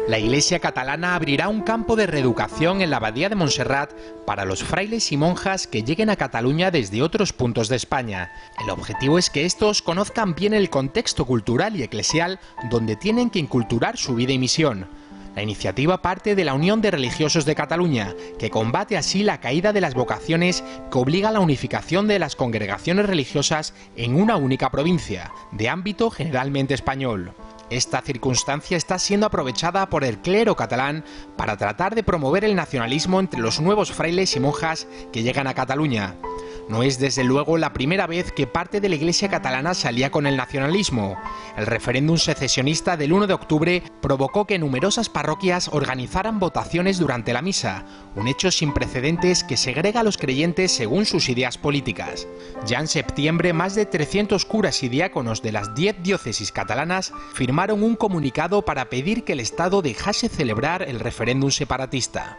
La Iglesia catalana abrirá un campo de reeducación en la abadía de Montserrat para los frailes y monjas que lleguen a Cataluña desde otros puntos de España. El objetivo es que estos conozcan bien el contexto cultural y eclesial donde tienen que inculturar su vida y misión. La iniciativa parte de la Unión de Religiosos de Cataluña, que combate así la caída de las vocaciones que obliga a la unificación de las congregaciones religiosas en una única provincia, de ámbito generalmente español. Esta circunstancia está siendo aprovechada por el clero catalán para tratar de promover el nacionalismo entre los nuevos frailes y monjas que llegan a Cataluña. No es desde luego la primera vez que parte de la Iglesia catalana se alía con el nacionalismo. El referéndum secesionista del 1 de octubre provocó que numerosas parroquias organizaran votaciones durante la misa, un hecho sin precedentes que segrega a los creyentes según sus ideas políticas. Ya en septiembre, más de 300 curas y diáconos de las 10 diócesis catalanas firmaron un comunicado para pedir que el Estado dejase celebrar el referéndum separatista.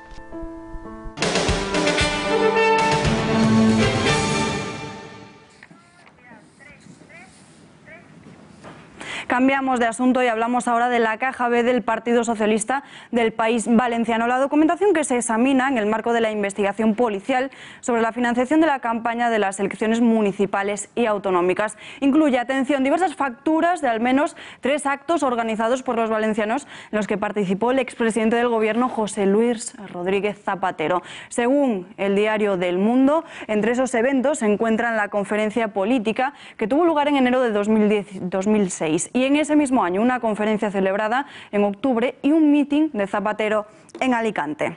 Cambiamos de asunto y hablamos ahora de la caja B del Partido Socialista del País Valenciano. La documentación que se examina en el marco de la investigación policial sobre la financiación de la campaña de las elecciones municipales y autonómicas incluye, atención, diversas facturas de al menos 3 actos organizados por los valencianos en los que participó el expresidente del Gobierno, José Luis Rodríguez Zapatero. Según el diario del Mundo, entre esos eventos se encuentran la conferencia política que tuvo lugar en enero de 2006 y y en ese mismo año una conferencia celebrada en octubre y un mitin de Zapatero en Alicante.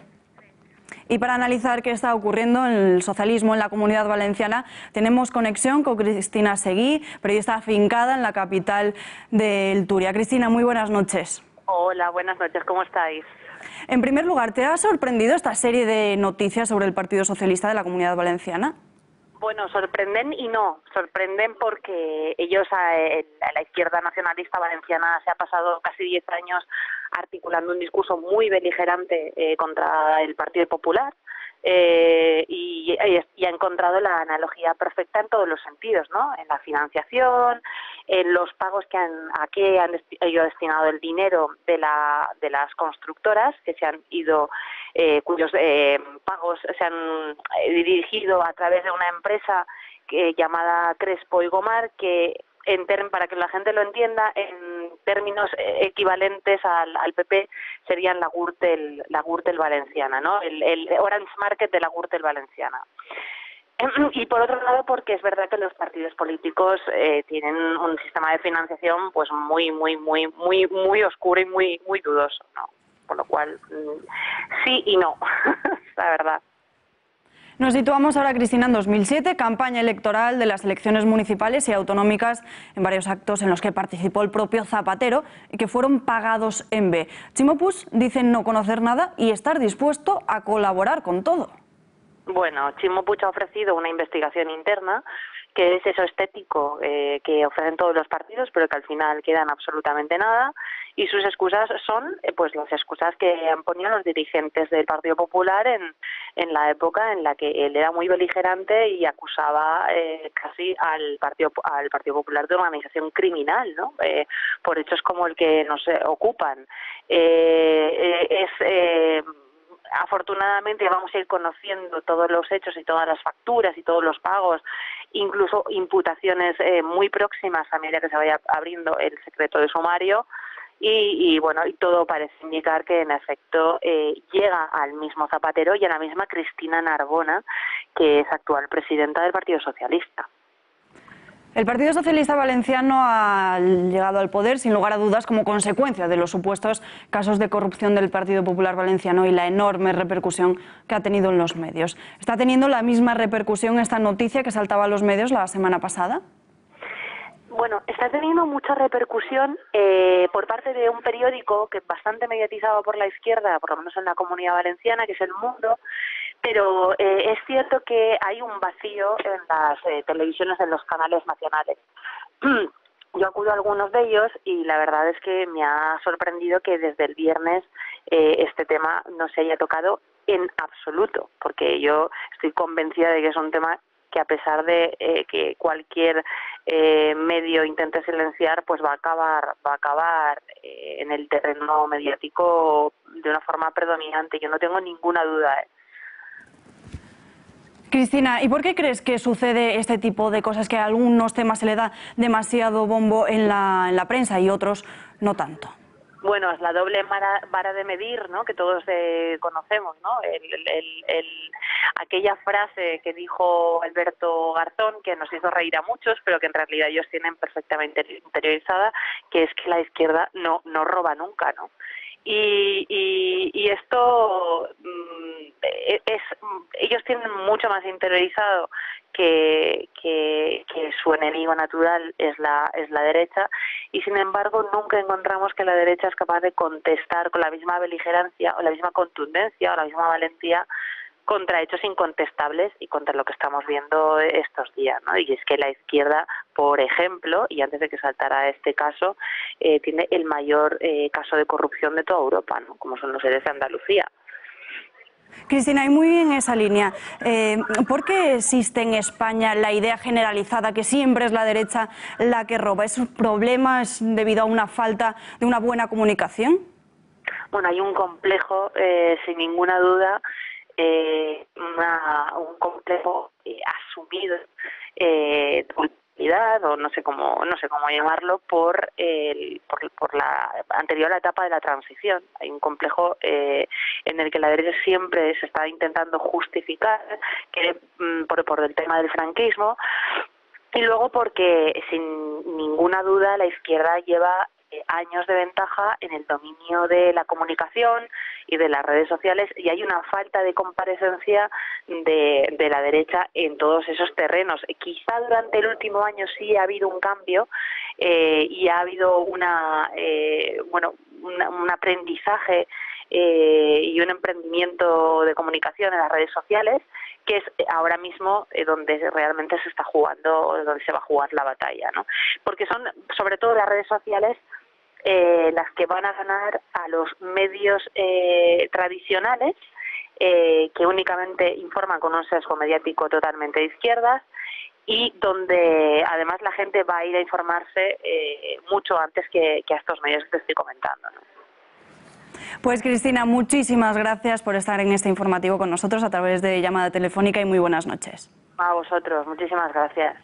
Y para analizar qué está ocurriendo en el socialismo en la Comunidad Valenciana, tenemos conexión con Cristina Seguí, periodista afincada en la capital del Turia. Cristina, muy buenas noches. Hola, buenas noches, ¿cómo estáis? En primer lugar, ¿te ha sorprendido esta serie de noticias sobre el Partido Socialista de la Comunidad Valenciana? Bueno, sorprenden y no. Sorprenden porque ellos, a la izquierda nacionalista valenciana, se ha pasado casi 10 años articulando un discurso muy beligerante contra el Partido Popular y ha encontrado la analogía perfecta en todos los sentidos, ¿no? En la financiación, en los pagos a qué han ido destinado el dinero de las constructoras que se han ido, cuyos pagos se han dirigido a través de una empresa llamada Crespo y Gomar, que para que la gente lo entienda, en términos equivalentes al PP, serían la Gürtel valenciana, ¿no? El Orange Market de la Gürtel valenciana. Y por otro lado, porque es verdad que los partidos políticos tienen un sistema de financiación pues muy oscuro y muy dudoso, ¿no? Por lo cual, sí y no, la verdad. Nos situamos ahora, Cristina, en 2007, campaña electoral de las elecciones municipales y autonómicas en varios actos en los que participó el propio Zapatero y que fueron pagados en B. Chimo Puig dice no conocer nada y estar dispuesto a colaborar con todo. Bueno, Chimo Puig ha ofrecido una investigación interna, que es eso estético que ofrecen todos los partidos, pero que al final quedan absolutamente nada, y sus excusas son pues las excusas que han ponido los dirigentes del Partido Popular en la época en la que él era muy beligerante y acusaba casi al Partido Popular de organización criminal, ¿no? Por hechos como el que nos ocupan. Afortunadamente vamos a ir conociendo todos los hechos y todas las facturas y todos los pagos, incluso imputaciones muy próximas a medida que se vaya abriendo el secreto de sumario y bueno, y todo parece indicar que en efecto llega al mismo Zapatero y a la misma Cristina Narbona, que es actual presidenta del Partido Socialista. El Partido Socialista Valenciano ha llegado al poder, sin lugar a dudas, como consecuencia de los supuestos casos de corrupción del Partido Popular Valenciano y la enorme repercusión que ha tenido en los medios. ¿Está teniendo la misma repercusión esta noticia que saltaba a los medios la semana pasada? Bueno, está teniendo mucha repercusión por parte de un periódico que es bastante mediatizado por la izquierda, por lo menos en la Comunidad Valenciana, que es El Mundo, pero es cierto que hay un vacío en las televisiones, en los canales nacionales. Yo acudo a algunos de ellos y la verdad es que me ha sorprendido que desde el viernes este tema no se haya tocado en absoluto, porque yo estoy convencida de que es un tema que a pesar de que cualquier medio intente silenciar, pues va a acabar en el terreno mediático de una forma predominante. Yo no tengo ninguna duda. Cristina, ¿y por qué crees que sucede este tipo de cosas, que a algunos temas se le da demasiado bombo en la prensa y otros no tanto? Bueno, es la doble vara de medir, ¿no?, que todos conocemos, ¿no? Aquella frase que dijo Alberto Garzón, que nos hizo reír a muchos, pero que en realidad ellos tienen perfectamente interiorizada, que es que la izquierda no roba nunca, ¿no? Y esto ellos tienen mucho más interiorizado que su enemigo natural es la derecha, y sin embargo nunca encontramos que la derecha es capaz de contestar con la misma beligerancia o la misma contundencia o la misma valentía contra hechos incontestables y contra lo que estamos viendo estos días, ¿no? Y es que la izquierda, por ejemplo, y antes de que saltara este caso, tiene el mayor caso de corrupción de toda Europa, ¿no?, como son los ERES de Andalucía. Cristina, y muy en esa línea, ¿por qué existe en España la idea generalizada que siempre es la derecha la que roba? ¿Es un problema? ¿Es debido a una falta de una buena comunicación? Bueno, hay un complejo, sin ninguna duda, un complejo asumido de culpabilidad, o no sé cómo llamarlo, por la anterior a la etapa de la transición. Hay un complejo en el que la derecha siempre se está intentando justificar que por el tema del franquismo, Y luego porque, sin ninguna duda, la izquierda lleva años de ventaja en el dominio de la comunicación y de las redes sociales, y hay una falta de comparecencia de la derecha en todos esos terrenos. Quizá durante el último año sí ha habido un cambio y ha habido un aprendizaje y un emprendimiento de comunicación en las redes sociales, que es ahora mismo donde realmente se está jugando, donde se va a jugar la batalla, ¿no? Porque son sobre todo las redes sociales las que van a ganar a los medios tradicionales, que únicamente informan con un sesgo mediático totalmente de izquierdas, y donde además la gente va a ir a informarse mucho antes que a estos medios que te estoy comentando, ¿no? Pues Cristina, muchísimas gracias por estar en este informativo con nosotros a través de llamada telefónica, y muy buenas noches. A vosotros, muchísimas gracias.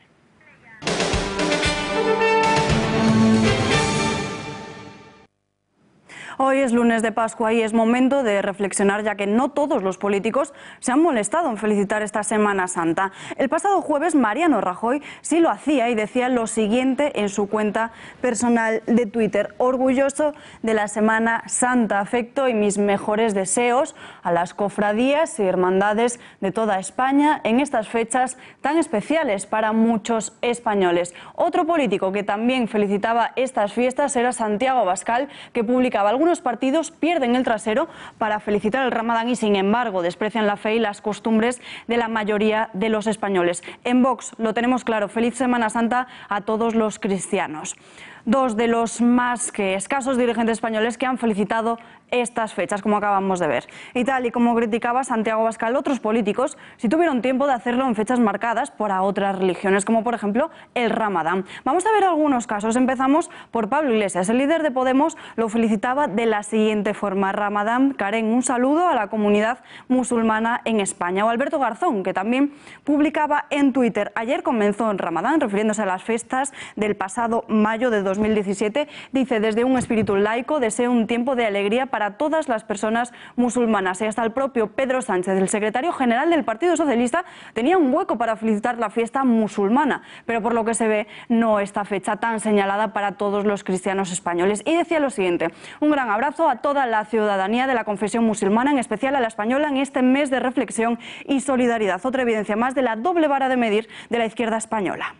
Hoy es lunes de Pascua y es momento de reflexionar, ya que no todos los políticos se han molestado en felicitar esta Semana Santa. El pasado jueves Mariano Rajoy sí lo hacía y decía lo siguiente en su cuenta personal de Twitter: orgulloso de la Semana Santa, afecto y mis mejores deseos a las cofradías y hermandades de toda España en estas fechas tan especiales para muchos españoles. Otro político que también felicitaba estas fiestas era Santiago Abascal, que publicaba: algunos partidos pierden el trasero para felicitar el Ramadán y, sin embargo, desprecian la fe y las costumbres de la mayoría de los españoles. En Vox lo tenemos claro: feliz Semana Santa a todos los cristianos. Dos de los más que escasos dirigentes españoles que han felicitado estas fechas, como acabamos de ver. Y tal y como criticaba Santiago Abascal, otros políticos sí tuvieron tiempo de hacerlo en fechas marcadas por otras religiones, como por ejemplo el Ramadán. Vamos a ver algunos casos. Empezamos por Pablo Iglesias. El líder de Podemos lo felicitaba de la siguiente forma: Ramadán Karen, un saludo a la comunidad musulmana en España. O Alberto Garzón, que también publicaba en Twitter: ayer comenzó en Ramadán, refiriéndose a las fiestas del pasado mayo de 2017, dice: desde un espíritu laico deseo un tiempo de alegría para todas las personas musulmanas. Y hasta el propio Pedro Sánchez, el secretario general del Partido Socialista, tenía un hueco para felicitar la fiesta musulmana, pero por lo que se ve no esta fecha tan señalada para todos los cristianos españoles. Y decía lo siguiente: un gran abrazo a toda la ciudadanía de la confesión musulmana, en especial a la española, en este mes de reflexión y solidaridad. Otra evidencia más de la doble vara de medir de la izquierda española.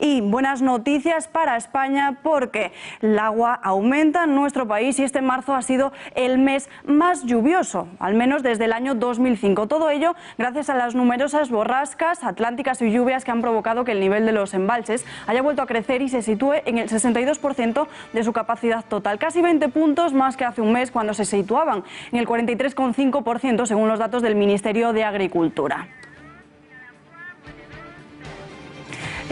Y buenas noticias para España, porque el agua aumenta en nuestro país y este marzo ha sido el mes más lluvioso, al menos desde el año 2005. Todo ello gracias a las numerosas borrascas atlánticas y lluvias que han provocado que el nivel de los embalses haya vuelto a crecer y se sitúe en el 62% de su capacidad total, casi 20 puntos más que hace un mes, cuando se situaban en el 43,5% según los datos del Ministerio de Agricultura.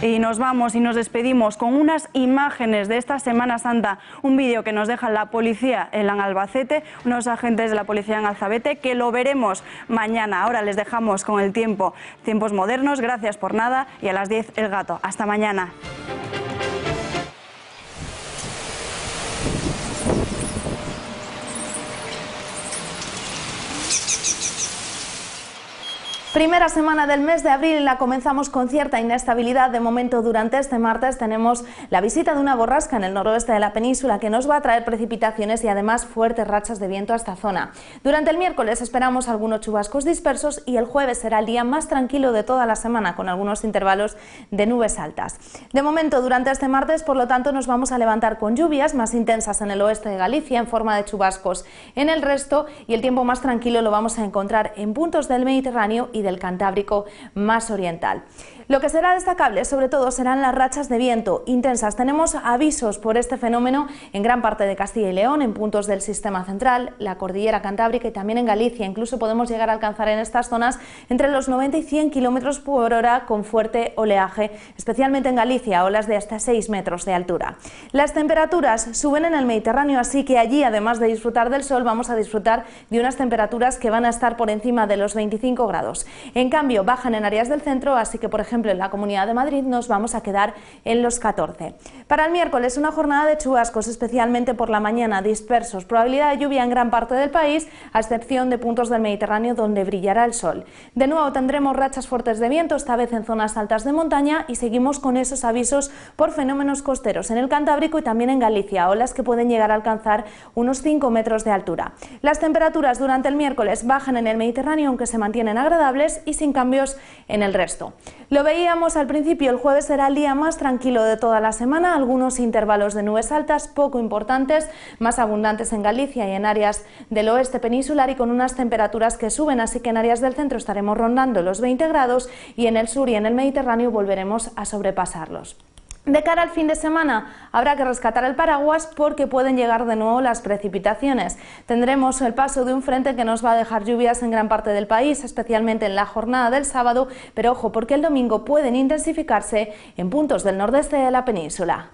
Y nos vamos y nos despedimos con unas imágenes de esta Semana Santa, un vídeo que nos deja la policía en Albacete, unos agentes de la policía en Alzabete, que lo veremos mañana. Ahora les dejamos con el tiempo, tiempos modernos, gracias por nada, y a las 10 el gato. Hasta mañana. Primera semana del mes de abril y la comenzamos con cierta inestabilidad. De momento, durante este martes tenemos la visita de una borrasca en el noroeste de la península que nos va a traer precipitaciones y además fuertes rachas de viento a esta zona. Durante el miércoles esperamos algunos chubascos dispersos y el jueves será el día más tranquilo de toda la semana, con algunos intervalos de nubes altas. De momento, durante este martes, por lo tanto, nos vamos a levantar con lluvias más intensas en el oeste de Galicia en forma de chubascos en el resto, y el tiempo más tranquilo lo vamos a encontrar en puntos del Mediterráneo y del Cantábrico más oriental. Lo que será destacable sobre todo serán las rachas de viento intensas. Tenemos avisos por este fenómeno en gran parte de Castilla y León, en puntos del sistema central, la cordillera cantábrica y también en Galicia. Incluso podemos llegar a alcanzar en estas zonas entre los 90 y 100 km por hora con fuerte oleaje, especialmente en Galicia, olas de hasta 6 metros de altura. Las temperaturas suben en el Mediterráneo, así que allí, además de disfrutar del sol, vamos a disfrutar de unas temperaturas que van a estar por encima de los 25 grados. En cambio, bajan en áreas del centro, así que, por ejemplo, en la Comunidad de Madrid nos vamos a quedar en los 14. Para el miércoles, una jornada de chubascos, especialmente por la mañana, dispersos. Probabilidad de lluvia en gran parte del país, a excepción de puntos del Mediterráneo donde brillará el sol. De nuevo tendremos rachas fuertes de viento, esta vez en zonas altas de montaña, y seguimos con esos avisos por fenómenos costeros en el Cantábrico y también en Galicia, olas que pueden llegar a alcanzar unos 5 metros de altura. Las temperaturas durante el miércoles bajan en el Mediterráneo, aunque se mantienen agradables y sin cambios en el resto. Lo veíamos al principio, el jueves será el día más tranquilo de toda la semana, algunos intervalos de nubes altas poco importantes, más abundantes en Galicia y en áreas del oeste peninsular y con unas temperaturas que suben, así que en áreas del centro estaremos rondando los 20 grados y en el sur y en el Mediterráneo volveremos a sobrepasarlos. De cara al fin de semana habrá que rescatar el paraguas porque pueden llegar de nuevo las precipitaciones. Tendremos el paso de un frente que nos va a dejar lluvias en gran parte del país, especialmente en la jornada del sábado, pero ojo porque el domingo pueden intensificarse en puntos del nordeste de la península.